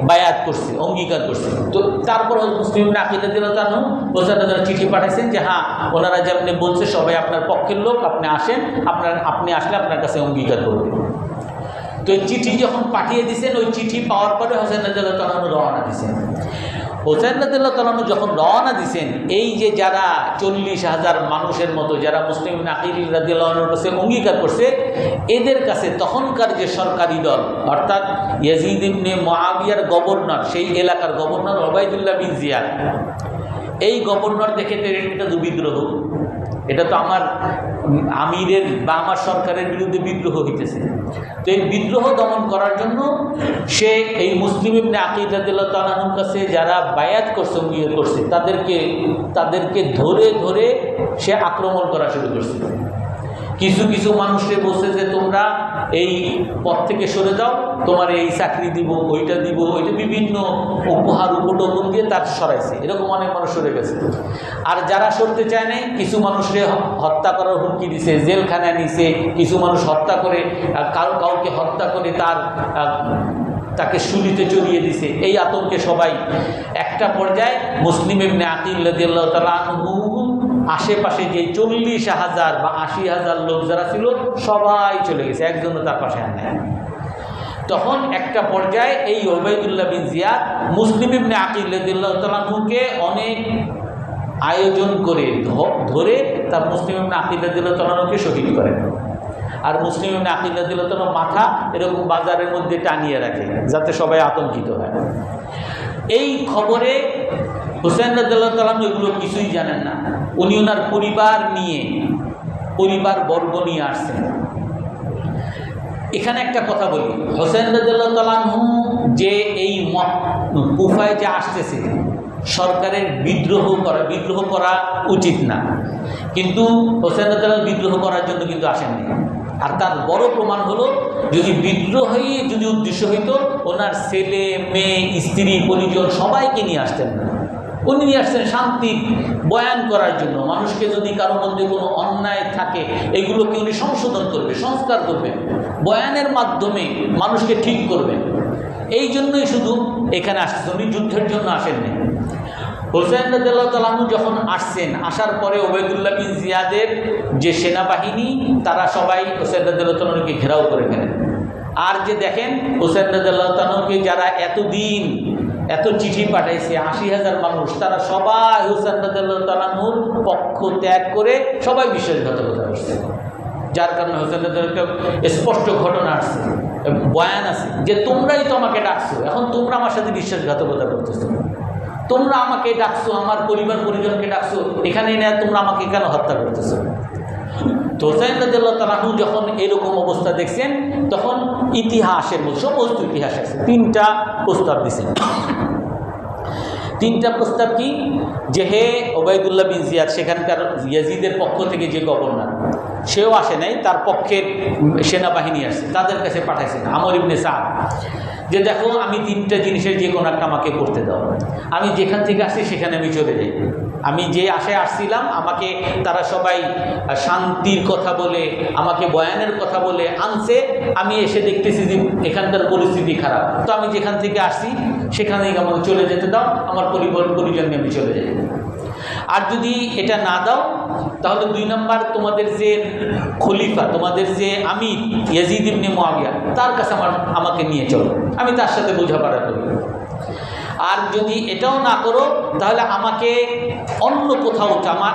বায়াত করছে, অঙ্গীকার করছে। তো তারপর মুসলিম ইবনে আকিল রাদিয়াল্লাহু তাআলা আনহু হোসেন রাদিয়াল্লাহু চিঠি পাঠাইছেন যে হ্যাঁ, ওনারা যেমন বলছে সবাই আপনার পক্ষের লোক, আপনি আসেন, আপনি আসলে আপনার কাছে অঙ্গীকার করবে। তো এই চিঠি যখন পাঠিয়ে দিয়েছেন, ওই চিঠি পাওয়ার পরে হোসেন রাদিয়াল্লাহু তাআলা আনহু রওনা দিয়েছেন। হোসেন রাদিয়াল্লাহু তাআলা আনহু যখন রওনা দিয়েছেন, এই যে যারা 40,000 মানুষের মতো যারা মুসলিম ইবনে আকিল রাদিয়াল্লাহু আনহুর কাছে অঙ্গীকার করছে, এদের কাছে তখনকার যে সরকারি দল অর্থাৎ ইয়াজিদ ইবনে মুআবিয়ার গভর্নর, সেই এলাকার গভর্নর ওবাইদুল্লাহ বিন জিয়াদ, এই গভর্নর দেখে এটা তো বিদ্রোহ, এটা তো আমার আমিরের বা আমার সরকারের বিরুদ্ধে বিদ্রোহ হইতেছে। তো এই বিদ্রোহ দমন করার জন্য সে এই মুসলিম ইবনে আকিল রাদিয়াল্লাহু তাআলা আনহুর কাছে যারা বায়াত করছে, অঙ্গীকার করছে, তাদেরকে ধরে ধরে সে আক্রমণ করা শুরু করছে। কিছু কিছু মানুষকে বলছে যে তোমরা এই পথ থেকে সরে যাও, তোমার এই চাকরি দিব, ওইটা দিব, ওইটা বিভিন্ন উপহার উপটোকন দিয়ে তার সরাইছে। এরকম অনেক মানুষ সরে গেছে। আর যারা সরতে চায় না, কিছু মানুষকে হত্যা করার হুমকি দিছে, জেলখানায় নিছে, কিছু মানুষ হত্যা করে, কাউকে হত্যা করে তাকে শুলিতে চড়িয়ে দিছে। এই আতঙ্কে সবাই একটা পর্যায়ে মুসলিম ইবনে আকিল রাদিয়াল্লাহু তাআলা আনহু আশেপাশে যে 40,000 বা 80,000 লোক যারা ছিল সবাই চলে গেছে, একজনও তার পাশে আর নেই। তখন একটা পর্যায়ে এই ওবাইদুল্লাহ বিন জিয়াদ মুসলিম ইবনে আকিল রাদিয়াল্লাহু তাআলা আনহুকে অনেক আয়োজন করে ধরে তার মুসলিম ইবনে আকিল রাদিয়াল্লাহু তাআলা আনহুকে শহীদ করেন। আর মুসলিম ইবনে আকিল রাদিয়াল্লাহু তাআলা মাথা এরকম বাজারের মধ্যে টানিয়ে রাখে যাতে সবাই আতঙ্কিত হয়। এই খবরে হোসেন রাদিয়াল্লাহু তাআলা আনহু এগুলো কিছুই জানেন না। উনি ওনার পরিবার বর্গ নিয়ে আসছেন। এখানে একটা কথা বলি, হোসেন রাদিয়াল্লাহু তাআলা আনহু যে এই কুফায় যে আসতেছে, সরকারের বিদ্রোহ করা উচিত না, কিন্তু হোসেন রাদিয়াল্লাহু তাআলা বিদ্রোহ করার জন্য কিন্তু আসেননি। আর তার বড় প্রমাণ হলো, যদি বিদ্রোহী যদি উদ্দেশ্য হইতো, ওনার ছেলে মেয়ে স্ত্রী পরিজন সবাইকে নিয়ে আসতেন না। উনি নিয়ে আসছেন শান্তি বয়ান করার জন্য। মানুষকে যদি কারোর মধ্যে কোনো অন্যায় থাকে, এগুলোকে উনি সংশোধন করবে, সংস্কার করবেন, বয়ানের মাধ্যমে মানুষকে ঠিক করবেন। এই জন্যই শুধু এখানে আসছেন, উনি যুদ্ধের জন্য আসেননি। হোসেন রাদিয়াল্লাহু তাআলা আনহু যখন আসছেন, আসার পরে ওবাইদুল্লাহ বিন জিয়াদের যে সেনাবাহিনী, তারা সবাই হোসেন রাদিয়াল্লাহু তাআলা আনহুকে ঘেরাও করে ফেলেন। আর যে দেখেন হোসেন রাদিয়াল্লাহু তাআলা আনহুকে যারা এতদিন এত চিঠি পাঠাইছে, 80,000 মানুষ, তারা সবাই হোসেন রাদিয়াল্লাহু তাআলা আনহুর পক্ষ ত্যাগ করে সবাই বিশ্বাসঘাতকতা করছে। যার কারণে হোসেন রাদিয়াল্লাহু তাআলা স্পষ্ট ঘটনা আসছে, বয়ান আছে যে তোমরাই তো আমাকে ডাকছো, এখন তোমরা আমার সাথে বিশ্বাসঘাতকতা করতেছো, তোমরা আমাকে ডাকছো, আমার পরিবার পরিজনকে ডাকছো, এখানে এনে তোমরা আমাকে কেন হত্যা করতেছো। তো হোসেন রাদিয়াল্লাহু তাআলা আনহু যখন এরকম অবস্থা দেখছেন, তখন ইতিহাসের মধ্যে সমস্ত ইতিহাস আছে, 3টা প্রস্তাব দিয়েছেন। 3টা প্রস্তাব কি? যে হে ওবাইদুল্লাহ বিন জিয়াদ, সেখানকার ইয়াজিদের পক্ষ থেকে যে গভর্নর, সেও আসে নাই, তার পক্ষের সেনাবাহিনী আসছে, তাদের কাছে পাঠাইছেন আমর ইবনে সাদ, যে দেখো আমি 3টা জিনিসের যে কোনো একটা আমাকে করতে দাও, আমি যেখান থেকে আসছি সেখানে আমি চলে যাই। আমি যে আশায় আসছিলাম, আমাকে তারা সবাই শান্তির কথা বলে, আমাকে বয়ানের কথা বলে আনছে, আমি এসে দেখতেছি যে এখানকার পরিস্থিতি খারাপ, তো আমি যেখান থেকে আসছি সেখানেই আমাকে চলে যেতে দাও, আমার পরিবার পরিজন নিয়ে আমি চলে যাই। আর যদি এটা না দাও, তাহলে 2 নম্বর তোমাদের যে খলিফা, তোমাদের যে আমির ইয়াজিদ ইবনে মুআবিয়া, তার কাছে আমাকে নিয়ে চলো, আমি তার সাথে বোঝাপড়া করি। আর যদি এটাও না করো তাহলে আমাকে অন্য কোথাও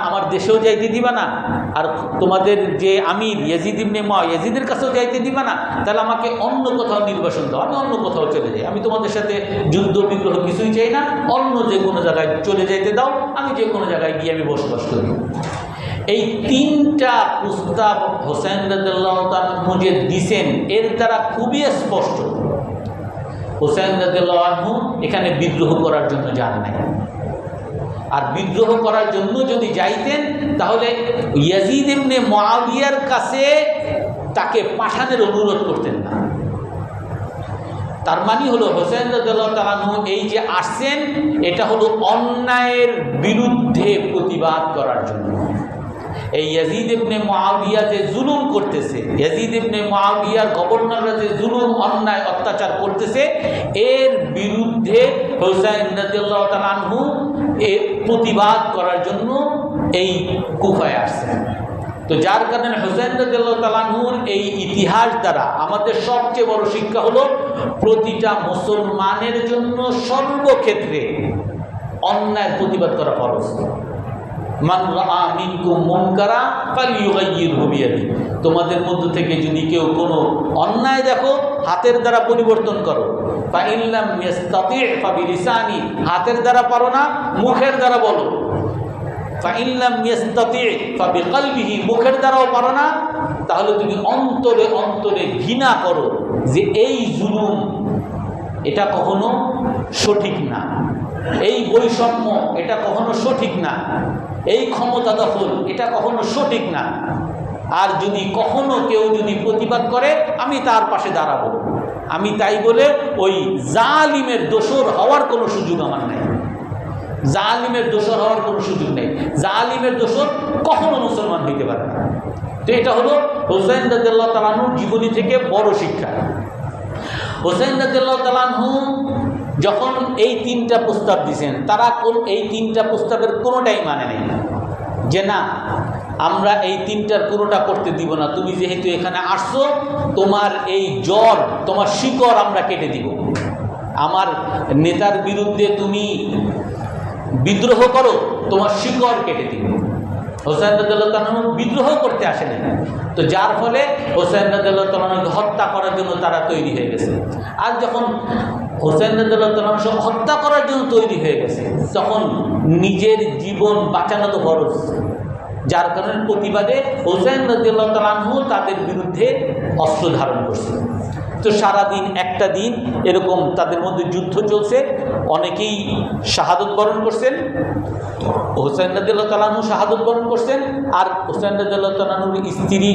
আমার দেশেও যাইতে দিবা না, আর তোমাদের যে আমির ইয়াজিদ ইবনে মুআবিয়া ইয়াজিদের কাছেও যাইতে দিবা না, তাহলে আমাকে অন্য কোথাও নির্বাসন দাও, আমি অন্য কোথাও চলে যাই। আমি তোমাদের সাথে যুদ্ধ বিগ্রহ কিছুই চাই না, অন্য যে কোনো জায়গায় চলে যাইতে দাও, আমি যে কোনো জায়গায় গিয়ে আমি বসবাস করি। এই তিনটা প্রস্তাব হোসেন রাদিয়াল্লাহু তাআলা আনহু যে দিছেন এর দ্বারা খুবই স্পষ্ট হোসেন রাদিয়াল্লাহু আনহু এখানে বিদ্রোহ করার জন্য যান নাই। আর বিদ্রোহ করার জন্য যদি যাইতেন তাহলে ইয়াজিদ ইবনে মুআবিয়ার কাছে তাকে পাঠানোর অনুরোধ করতেন না। তার মানে হলো হোসেন রাদিয়াল্লাহু তাআলা আনহু এই যে আসছেন এটা হলো অন্যায়ের বিরুদ্ধে প্রতিবাদ করার জন্য। এই ইয়াজিদ ইবনে মুআবিয়া যে জুলুম করতেছে, ইয়াজিদ ইবনে মুআবিয়ার গভর্নররা যে জুলুম অন্যায় অত্যাচার করতেছে এর বিরুদ্ধে হোসেন রাদিয়াল্লাহু তাআলা আনহু এর প্রতিবাদ করার জন্য এই কুফায় আসছেন। তো যার কারণে হোসেন রাদিয়াল্লাহু তাআলা আনহুর এই ইতিহাস দ্বারা আমাদের সবচেয়ে বড় শিক্ষা হলো প্রতিটা মুসলমানের জন্য সর্বক্ষেত্রে অন্যায়ের প্রতিবাদ করা ফরজ। মান রাআ মিনকুম মুনকারা ফালইউগাইয়িরহু বিয়াদিহি, তোমাদের মধ্য থেকে যদি কেউ কোনো অন্যায় দেখো হাতের দ্বারা পরিবর্তন করো। ফা ইন লাম ইস্তাতি' ফাবিলিসানি, হাতের দ্বারা পারো না মুখের দ্বারা বলো। ফা ইন লাম ইস্তাতি' ফাবিকলবিহি, মুখের দ্বারাও পারো না তাহলে তুমি অন্তরে অন্তরে ঘৃণা করো যে এই জুলুম এটা কখনো সঠিক না, এই বৈষম্য এটা কখনো সঠিক না, এই ক্ষমতা দখল এটা কখনো সঠিক না। আর যদি কখনো কেউ যদি প্রতিবাদ করে আমি তার পাশে দাঁড়াবো। আমি তাই বলে ওই জালিমের দোসর হওয়ার কোনো সুযোগ আমার নাই, জালিমের দোসর হওয়ার কোনো সুযোগ নেই। জালিমের দোসর কখনো মুসলমান হইতে পারে না। তো এটা হলো হোসেন রাদিয়াল্লাহু তাআলা আনহুর জীবনী থেকে বড় শিক্ষা। হোসেন রাদিয়াল্লাহু তাআলা আনহু যখন এই তিনটা প্রস্তাব দিয়েছেন তারা এই তিনটা প্রস্তাবের কোনোটাই মানে নেই, যে না আমরা এই তিনটার কোনোটা করতে দিব না, তুমি যেহেতু এখানে আসছো তোমার এই জ্বর তোমার শিকড় আমরা কেটে দিব। আমার নেতার বিরুদ্ধে তুমি বিদ্রোহ করো তোমার শিকড় কেটে দিব। হোসেন রাদিয়াল্লাহু তাআলা আনহু বিদ্রোহ করতে আসেনি, তো যার ফলে হোসেন রাদিয়াল্লাহু তাআলা আনহুকে হত্যা করার জন্য তারা তৈরি হয়ে গেছে। আর যখন হোসেন রাদিয়াল্লাহু তাআলা আনহু হত্যা করার জন্য তৈরি হয়ে গেছে তখন নিজের জীবন বাঁচানো তো ফরজ, যার কারণে প্রতিবাদে হোসেন রাদিয়াল্লাহু তাআলা আনহু তাদের বিরুদ্ধে অস্ত্র ধারণ করছে। তো সারাদিন একটা দিন এরকম তাদের মধ্যে যুদ্ধ চলছে, অনেকেই শাহাদত বরণ করছেন, হোসেন রাদিয়াল্লাহু তাআলা আনহু শাহাদত বরণ করছেন, আর হোসেন রাদিয়াল্লাহু তাআলা আনহুর স্ত্রী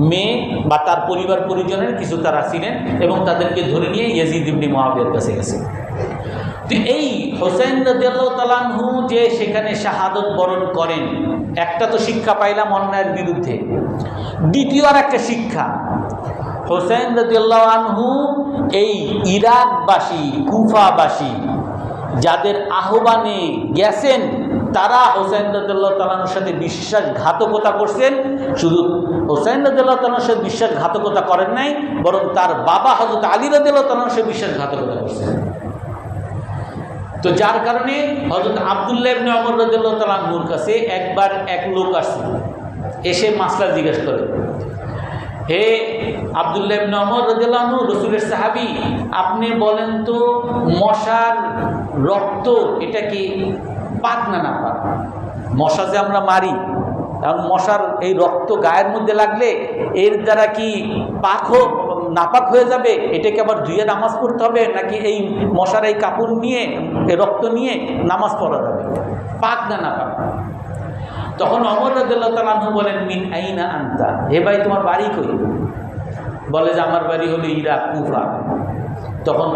মেয়ে বা তার পরিবার পরিজনের কিছু তারা ছিলেন এবং তাদেরকে ধরে নিয়ে ইয়াজিদ ইবনে মুআবিয়ার কাছে গেছে। তো এই হোসেন রাদিয়াল্লাহু তাআলা আনহু যে সেখানে শাহাদত বরণ করেন, একটা তো শিক্ষা পাইলাম অন্যায়ের বিরুদ্ধে। দ্বিতীয় আর একটা শিক্ষা, হোসেন রাদিয়াল্লাহু আনহু এই ইরাকবাসী কুফাবাসী যাদের আহ্বানে গেছেন তারা হোসেন রাদিয়াল্লাহু তাআলা আনহুর সাথে বিশ্বাসঘাতকতা করছেন। শুধু হোসেন রাদিয়াল্লাহু তাআলার সাথে বিশ্বাসঘাতকতা করেন নাই, বরং তার বাবা হযরত আলী রাদিয়াল্লাহু তাআলার সাথে বিশ্বাসঘাতকতা করছেন। তো যার কারণে হযরত আব্দুল্লাহ ইবনে ওমর রাদিয়াল্লাহু তাআলা আনহুর কাছে একবার এক লোক আসছে, এসে মাসলা জিজ্ঞাসা করে, হে আব্দুল্লাহ ইবনে ওমর রাদিয়াল্লাহু আনহু রাসূলের সাহাবী, আপনি বলেন তো মশার রক্ত এটা কি পাক না না পাক? মশা যে আমরা মারি, কারণ মশার এই রক্ত গায়ের মধ্যে লাগলে এর দ্বারা কি পাক নাপাক হয়ে যাবে? এটাকে আবার ধুয়ে নামাজ পড়তে হবে, নাকি এই মশার এই কাপড় নিয়ে এই রক্ত নিয়ে নামাজ পড়া যাবে? পাক না না পাক? তখন ওমর রাদিয়াল্লাহু তাআলা আনহু বলেন, মিন আইনা আনতা, হে ভাই তোমার বাড়ি কই? বলে যে আমার বাড়ি হলো ইরাক কুফা। তখন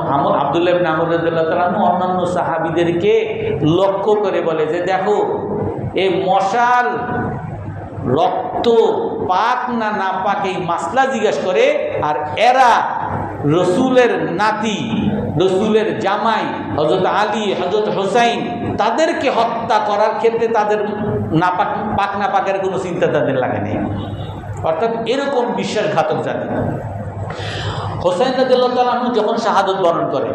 আব্দুল্লাহ ইবনে আমর রাদিয়াল্লাহু তাআলা আনহু অন্যান্য সাহাবীদেরকে লক্ষ্য করে বলে যে দেখো এই মশার রক্ত পাক না না পাক এই মাসলা জিজ্ঞাসা করে, আর এরা রসুলের নাতি রসুলের জামাই হযরত আলী হযরত হুসাইন তাদেরকে হত্যা করার ক্ষেত্রে তাদের নাপাক পাক না পাকের কোনো চিন্তা তাদের লাগে নেই। অর্থাৎ এরকম বিশ্বাসঘাতক জাতি। হোসেন রাদিয়াল্লাহু তাআলা আনহু যখন শাহাদত বরণ করে,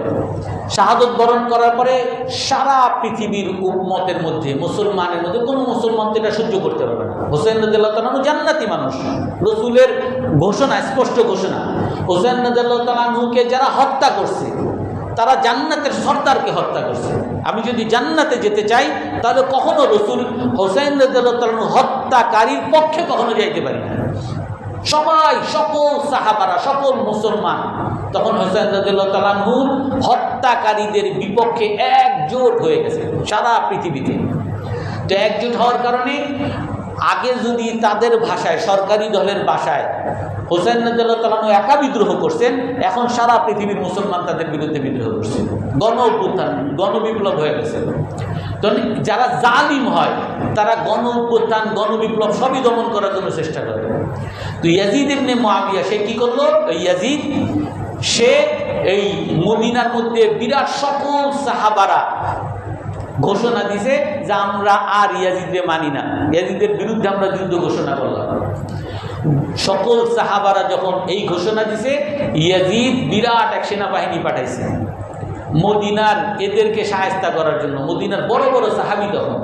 শাহাদত বরণ করার পরে সারা পৃথিবীর উম্মতের মধ্যে, মুসলমানের মধ্যে কোনো মুসলমান তো এটা সহ্য করতে পারবে না। হোসেন রাদিয়াল্লাহু তাআলা আনহু জান্নাতি মানুষ, রাসূলের ঘোষণা, স্পষ্ট ঘোষণা। হোসেন রাদিয়াল্লাহু তাআলা আনহুকে যারা হত্যা করছে তারা জান্নাতের সর্দারকে হত্যা করছে। আমি যদি জান্নাতে যেতে চাই তাহলে কখনো রাসূল হোসেন রাদিয়াল্লাহু তাআলা আনহু হত্যাকারীর পক্ষে কখনো যাইতে পারি না। সবাই, সকল সাহাবারা, সকল মুসলমান তখন হোসেন রাদিয়াল্লাহু তাআলা আনহুর হত্যাকারীদের বিপক্ষে একজোট হয়ে গেছে সারা পৃথিবীতে। তো একজোট হওয়ার কারণে আগে যদি তাদের ভাষায়, সরকারি দলের ভাষায় হোসেন রাদিয়াল্লাহু তাআলা আনহু একা বিদ্রোহ করছেন, এখন সারা পৃথিবীর মুসলমান তাদের বিরুদ্ধে বিদ্রোহ করছে। গণ অভ্যুত্থান, গণবিপ্লব হয়ে গেছে। তো যারা জালিম হয় তারা গণ অভ্যুত্থান, গণবিপ্লব সবই দমন করার জন্য চেষ্টা করে। তো ইয়াজিদ ইবনে মুআবিয়া সে কি করলো? ইয়াজিদ সে এই মদিনার মধ্যে বিরাট সকল সাহাবারা ঘোষণা দিছে যে আমরা আর ইয়াজিদকে মানি না, ইয়াজিদের বিরুদ্ধে আমরা যুদ্ধ ঘোষণা করলাম। সকল সাহাবারা যখন এই ঘোষণা দিছে, ইয়াজিদ বিরাট এক সেনাবাহিনী পাঠাইছে মদিনার এদেরকে শায়েস্তা করার জন্য। মদিনার বড় বড় সাহাবী তখন।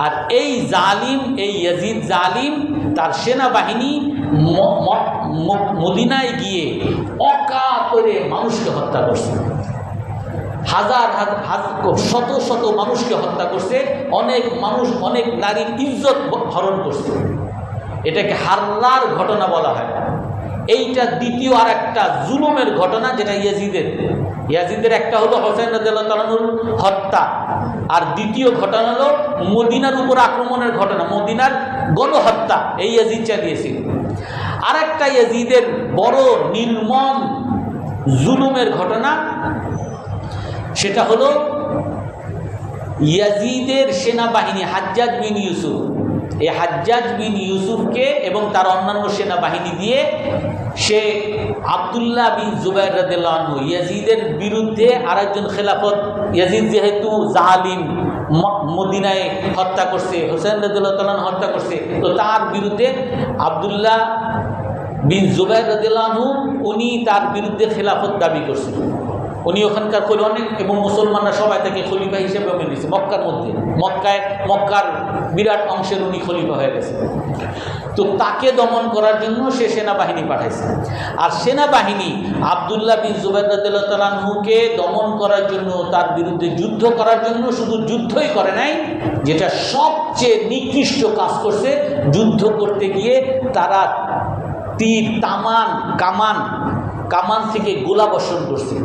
আর এই জালিম, এই ইয়াজিদ জালিম, তার সেনাবাহিনী মদিনায় গিয়ে অকাতরে মানুষকে হত্যা করছে। হাজার শত শত মানুষকে হত্যা করছে। অনেক মানুষ, অনেক নারীর ইজ্জত হরণ করছে। এটাকে হারলার ঘটনা বলা হয়। এইটা দ্বিতীয় আর একটা জুলুমের ঘটনা, যেটা ইয়াজিদের একটা হলো হোসেন রাদিয়াল্লাহু তাআলা আনহুর হত্যা, আর দ্বিতীয় ঘটনা হলো মদিনার উপর আক্রমণের ঘটনা, মদিনার গণহত্যা এই ইয়াজিদ চালিয়েছিল। আর একটা ইয়াজিদের বড় নির্মম জুলুমের ঘটনা, সেটা হলো ইয়াজিদের সেনাবাহিনী হাজ্জাজ বিন ইউসুফ, এই হাজ্জাজ বিন ইউসুফকে এবং তার অন্যান্য সেনাবাহিনী দিয়ে সে আব্দুল্লাহ বিন জুবাইর রাদিয়াল্লাহু আনহু, ইয়াজিদের বিরুদ্ধে আরেকজন খেলাফত, ইয়াজিদ যেহেতু জালিম মদিনায় হত্যা করছে, হোসেন রাদিয়াল্লাহু তাআলা হত্যা করছে, তো তার বিরুদ্ধে আব্দুল্লাহ বিন জুবাইর রাদিয়াল্লাহু আনহু উনি তার বিরুদ্ধে খেলাফত দাবি করছেন। উনি ওখানকার অনেক, এবং মুসলমানরা সবাই তাকে খলিফা হিসেবে মেনে নিয়েছে। মক্কার মধ্যে, মক্কার বিরাট অংশের উনি খলিফা হয়ে গেছে। তো তাকে দমন করার জন্য সে সেনাবাহিনী পাঠাইছে। আর সেনাবাহিনী আব্দুল্লাহ বিন জুবাইর রাদিয়াল্লাহু তাআলা আনহুকে দমন করার জন্য, তার বিরুদ্ধে যুদ্ধ করার জন্য শুধু যুদ্ধই করে নাই, যেটা সবচেয়ে নিকৃষ্ট কাজ করছে, যুদ্ধ করতে গিয়ে তারা তীর, কামান থেকে গোলা বর্ষণ করছে।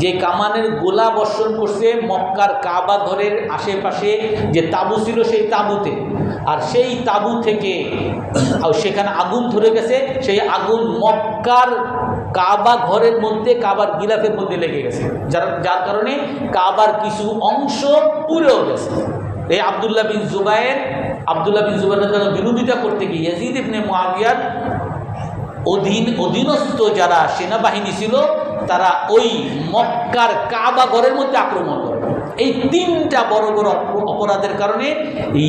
যে কামানের গোলা বর্ষণ করছে মক্কার কাবা ঘরের আশেপাশে যে তাঁবু ছিল সেই তাঁবুতে, আর সেই তাঁবু থেকে সেখানে আগুন ধরে গেছে। সেই আগুন মক্কার কাবা ঘরের মধ্যে, কাবার গিলাফের মধ্যে লেগে গেছে, যার কারণে কাবার কিছু অংশ পুড়েও গেছে। এই আব্দুল্লাহ বিন জুবাইর বিরোধিতা করতে গিয়ে ইয়াজিদ ইবনে মুআবিয়ার অধীনস্থ যারা সেনাবাহিনী ছিল তারা ওই মক্কার কাবা ঘরের মধ্যে আক্রমণ করে। এই তিনটা বড় বড় অপরাধের কারণে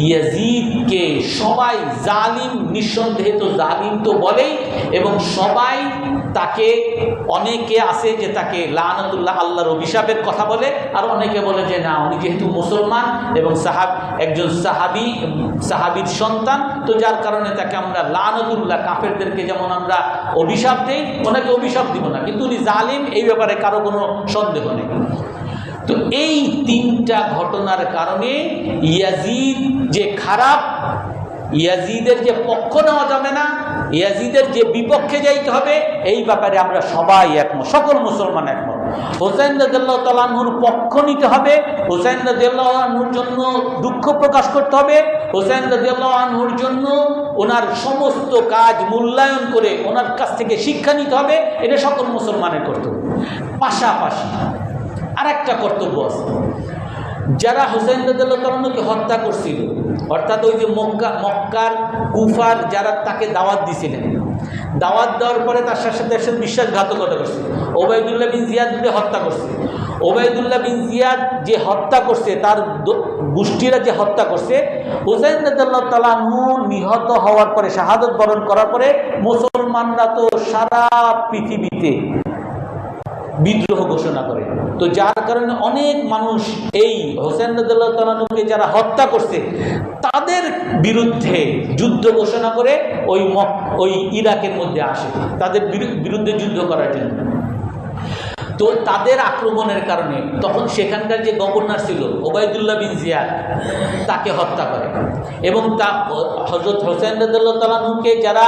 ইয়াজিদকে সবাই জালিম, নিঃসন্দেহে তো জালিম তো বলেই, এবং সবাই তাকে, অনেকে আছে যে তাকে লাআনাতুল্লাহ, আল্লাহর অভিশাপের কথা বলে, আর অনেকে বলে যে না, উনি যেহেতু মুসলমান এবং একজন সাহাবীর সন্তান, তো যার কারণে তাকে আমরা লাআনাতুল্লাহ, কাফেরদেরকে যেমন আমরা অভিশাপ দেই, ওনাকে অভিশাপ দিব না, কিন্তু উনি জালিম, এই ব্যাপারে কারো কোনো সন্দেহ নেই। তো এই তিনটা ঘটনার কারণে ইয়াজিদ যে খারাপ, ইয়াজিদের যে পক্ষ নেওয়া যাবে না, ইয়াজিদের যে বিপক্ষে যাইতে হবে, এই ব্যাপারে আমরা সবাই একমত, সকল মুসলমান একমত। হোসেন রাদিয়াল্লাহু তাআলা আনহুর পক্ষ নিতে হবে, হোসেন রাদিয়াল্লাহু আনহুর জন্য দুঃখ প্রকাশ করতে হবে, হোসেন রাদিয়াল্লাহু আনহুর জন্য ওনার সমস্ত কাজ মূল্যায়ন করে ওনার কাছ থেকে শিক্ষা নিতে হবে। এটা সকল মুসলমানের কর্তব্য। পাশাপাশি আর একটা কর্তব্য আছে, যারা হোসেন রাদিয়াল্লাহু তাআলা আনহুকে হত্যা করছিল, অর্থাৎ ওই যে মক্কার কুফার যারা তাকে দাওয়াত দিছিলেন, দাওয়াত দেওয়ার পরে তার সাথে বিশ্বাসঘাতকতা করছে, ওবায়দুল্লাহ বিন জিয়াদকে হত্যা করছে। ওবায়দুল্লাহ বিন জিয়াদ যে হত্যা করছে, তার গোষ্ঠীরা যে হত্যা করছে, হোসেন রাদিয়াল্লাহু তাআলা আনহু নিহত হওয়ার পরে, শাহাদত বরণ করার পরে মুসলমানরা তো সারা পৃথিবীতে বিদ্রোহ ঘোষণা করে। তো যার কারণে অনেক মানুষ এই হোসেন রাদিয়াল্লাহু তাআলা আনহুকে যারা হত্যা করছে তাদের বিরুদ্ধে যুদ্ধ ঘোষণা করে ওই ইরাকের মধ্যে আসে তাদের বিরুদ্ধে যুদ্ধ করার জন্য। তো তাদের আক্রমণের কারণে তখন সেখানকার যে গভর্নর ছিল ওবায়দুল্লাহ বিন জিয়াদ তাকে হত্যা করে এবং হযরত হোসেন রাদিয়াল্লাহু তাআলা আনহুকে যারা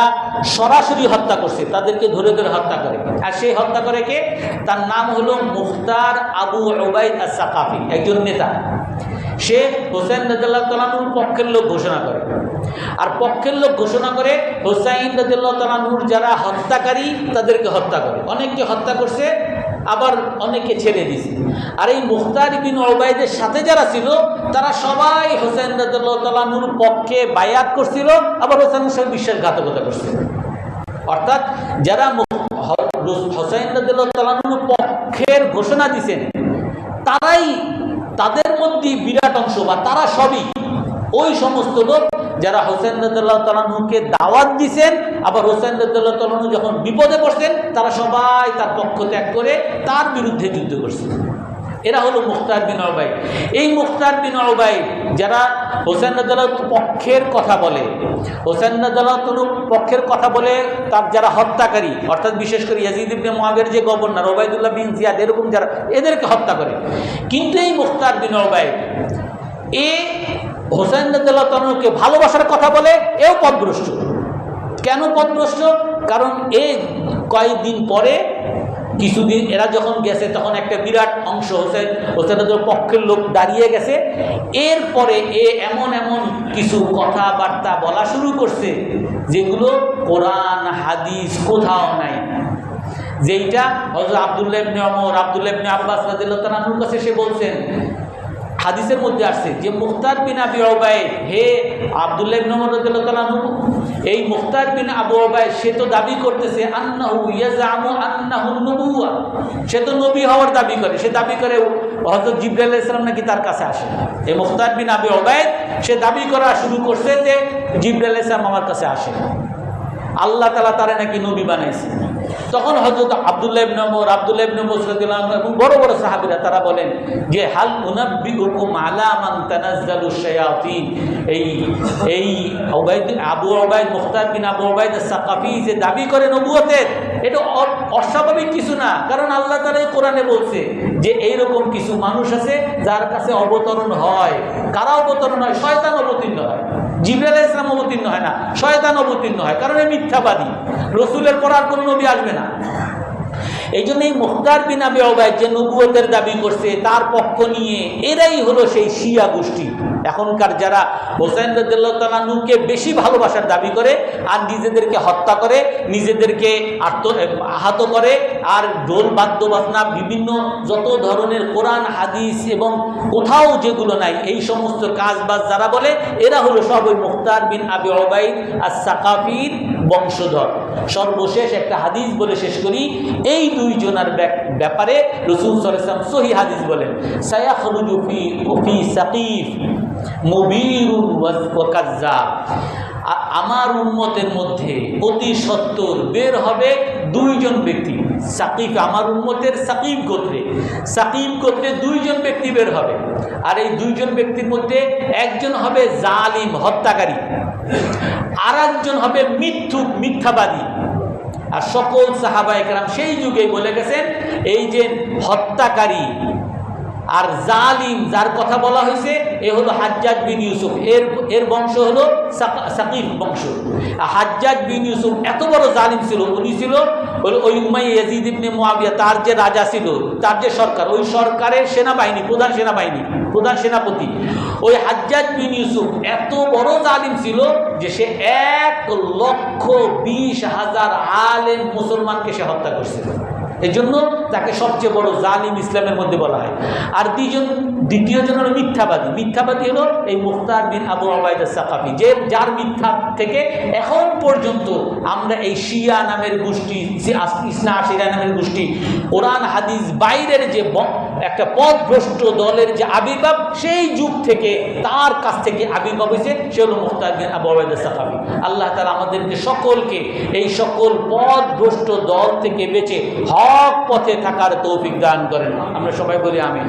সরাসরি হত্যা করছে তাদেরকে ধরে ধরে হত্যা করে। আর সেই হত্যা করে কে? তার নাম হলো মুখতার আবু উবাইদ আস-সাকাফি, একজন নেতা। সে হোসেন রাদিয়াল্লাহু তাআলা আনহুর পক্ষের লোক ঘোষণা করে। আর পক্ষের লোক ঘোষণা করে হুসাইন রাদিয়াল্লাহু তাআলা আনহুর যারা হত্যাকারী তাদেরকে হত্যা করে। অনেককে হত্যা করছে, আবার অনেকে ছেড়ে দিয়েছে। আর এই মুখতার বিন উবাইদের সাথে যারা ছিল তারা সবাই হোসেন রাদিয়াল্লাহু তাআলা আনহুর পক্ষে বায়াত করছিল, আবার হোসেনের সঙ্গে বিশ্বাসঘাতকতা করছিল। অর্থাৎ যারা হোসেন রাদিয়াল্লাহু তাআলা আনহুর পক্ষের ঘোষণা দিয়েছেন তারাই, তাদের মধ্যে বিরাট অংশ বা তারা সবই ওই সমস্ত লোক যারা হোসেন রাদিয়াল্লাহু তাআলা আনহুকে দাওয়াত দিয়েছেন, আবার হোসেন রাদিয়াল্লাহু তাআলা আনহু যখন বিপদে পড়ছেন তারা সবাই তার পক্ষ ত্যাগ করে তার বিরুদ্ধে যুদ্ধ করছে। এরা হলো মুখতার বিন উবাইদ। এই মুখতার বিন উবাইদ যারা হোসেন রাদিয়াল্লাহু পক্ষের কথা বলে, হোসেন রাদিয়াল্লাহু পক্ষের কথা বলে, তার যারা হত্যাকারী অর্থাৎ বিশেষ করে ইয়াজিদ ইবনে মুআবিয়ার যে গভর্নর ওবায়দুল্লাহ বিন জিয়াদ এরকম যারা এদেরকে হত্যা করে। কিন্তু এই মুখতার বিন উবাইদ হোসেন রাদিয়াল্লাহু তাআলাকে ভালোবাসার কথা বলে, এও পথভ্রষ্ট। কেন পথভ্রষ্ট? কারণ কয়েকদিন পরে, কিছুদিন এরা যখন গেছে তখন একটা বিরাট অংশ হোসেনের পক্ষের লোক দাঁড়িয়ে গেছে। এরপরে এমন এমন কিছু কথাবার্তা বলা শুরু করছে যেগুলো কোরআন হাদিস কোথাও নাই। যেইটা হযরত আব্দুল্লাহ ইবনে ওমর, আব্দুল্লাহ ইবনে আব্বাস রাদিয়াল্লাহু তাআলা আনহুর কাছে সে বলছেন, হাদিসের মধ্যে আসছে যে মুখতার বিন আবি উবাইদ, হে আব্দুল্লাহ ইবনে ওমর রাদিয়াল্লাহু তাআলা আনহু, এই মুখতার বিন আবু উবাইদ সে তো দাবি করতেছে আন্নাহু ইয়াজামু আন্নাহু নবুওয়া, সে তো নবী হওয়ার দাবি করে। সে দাবি করে হযরত জিবরাইল আলাইহিস সালাম নাকি তার কাছে আসে। এই মুখতার বিন আবি উবাইদ সে দাবি করা শুরু করছে যে জিবরাইল আলাইহিস সালাম আমার কাছে আসে, আল্লাহ তাআলা তারে নাকি নবী বানাইছে। তখন হযরত আব্দুল্লাহ ইবনে ওমর, আব্দুল্লাহ ইবনে মাসউদ রাদিয়াল্লাহু আনহু এবং বড় বড় সাহাবীরা তারা বলেন যে হাল উনাব্বিউকুম আলা মান তানাজ্জালুশ শায়াতিন, এই আবু উবাইদ, মুখতার বিন আবু উবাইদ আস-সাকাফি যে দাবি করে নবুয়তের, এটা অস্বাভাবিক কিছু না। কারণ আল্লাহ তাআলা এই কোরআনে বলছে যে এইরকম কিছু মানুষ আছে যার কাছে অবতরণ হয়। কারা অবতরণ হয়? শয়তান অবতীর্ণ হয়। জিবরাইল আলাইহিস সালাম অবতীর্ণ হয় না, শয়তান অবতীর্ণ হয়। কারণ এই মিথ্যাবাদী, রসুলের পর আর কোনো নবী আসবে না। এই জন্য এই মুখতার বিন আবি উবাইদ যে নবুয়তের দাবি করছে তার পক্ষ নিয়ে এরাই হলো সেই শিয়া গোষ্ঠী। এখনকার যারা হোসেন রাদিয়াল্লাহু তাআলা আনহুকে বেশি ভালোবাসার দাবি করে আর নিজেদেরকে হত্যা করে, নিজেদেরকে আহত করে, আর ঢোল বাদ্য বাজনা বিভিন্ন যত ধরনের কোরআন হাদিস এবং কোথাও যেগুলো নাই এই সমস্ত কাজবাজ যারা বলে, এরা হলো সব ওই মুখতার বিন আবি উবাইদ আস-সাকাফির বংশধর। সর্বশেষ একটা হাদিস বলে শেষ করি। এই দুইজনের ব্যাপারে রাসূল সাল্লাল্লাহু আলাইহি ওয়াসাল্লাম সহিহ হাদিস বলেন, সায়াখরুজু ফি সাকিফ মুবীরুন ওয়া কাযযাব, আমার উম্মতের মধ্যে অতি সত্বর বের হবে দুইজন ব্যক্তি। সাকিফ, আমার উম্মতের সাকিফ গোত্রে দুইজন ব্যক্তি বের হবে। আর এই দুইজন ব্যক্তির মধ্যে একজন হবে জালিম, হত্যাকারী, আর একজন হবে মিথ্যাবাদী। আর সকল সাহাবায়ে কেরাম সেই যুগে বলে গেছেন এই যে হত্যাকারী আর জালিম যার কথা বলা হয়েছে এ হলো হাজ্জাজ বিন ইউসুফ, এর বংশ হলো সাকিফ বংশ। হাজ্জাজ বিন ইউসুফ এত বড় জালিম ছিল, উনি ছিল ওই উমাইয়া ইয়াজিদ ইবনে মুআবিয়া, তার যে রাজা ছিল, তার যে সরকার, ওই সরকারের প্রধান সেনাপতি ওই হাজ্জাজ বিন ইউসুফ এত বড় জালিম ছিল যে সে 1,20,000 আলেম মুসলমানকে সে হত্যা করছিল। এই জন্য তাকে সবচেয়ে বড় জালিম ইসলামের মধ্যে বলা হয়। আর দ্বিতীয় জন হলো মিথ্যাবাদী। মিথ্যাবাদী হলো এই মুখতার বিন আবু উবাইদা সাকাফি, যার মিথ্যা থেকে এখন পর্যন্ত আমরা এই শিয়া নামের গোষ্ঠী, ইসনা আশিরা নামের গোষ্ঠী, কোরআন হাদিস বাইরের যে একটা পথভ্রষ্ট দলের যে আবির্ভাব, সেই যুগ থেকে তার কাছ থেকে আবির্ভাব হয়েছে, সে হলো মুখতার বিন আবু উবাইদা সাকাফি। আল্লাহ তাআলা আমাদেরকে সকলকে এই সকল পথভ্রষ্ট দল থেকে বেঁচে হক পথে থাকার তৌফিক দান করেন। আমরা সবাই বলি আমিন।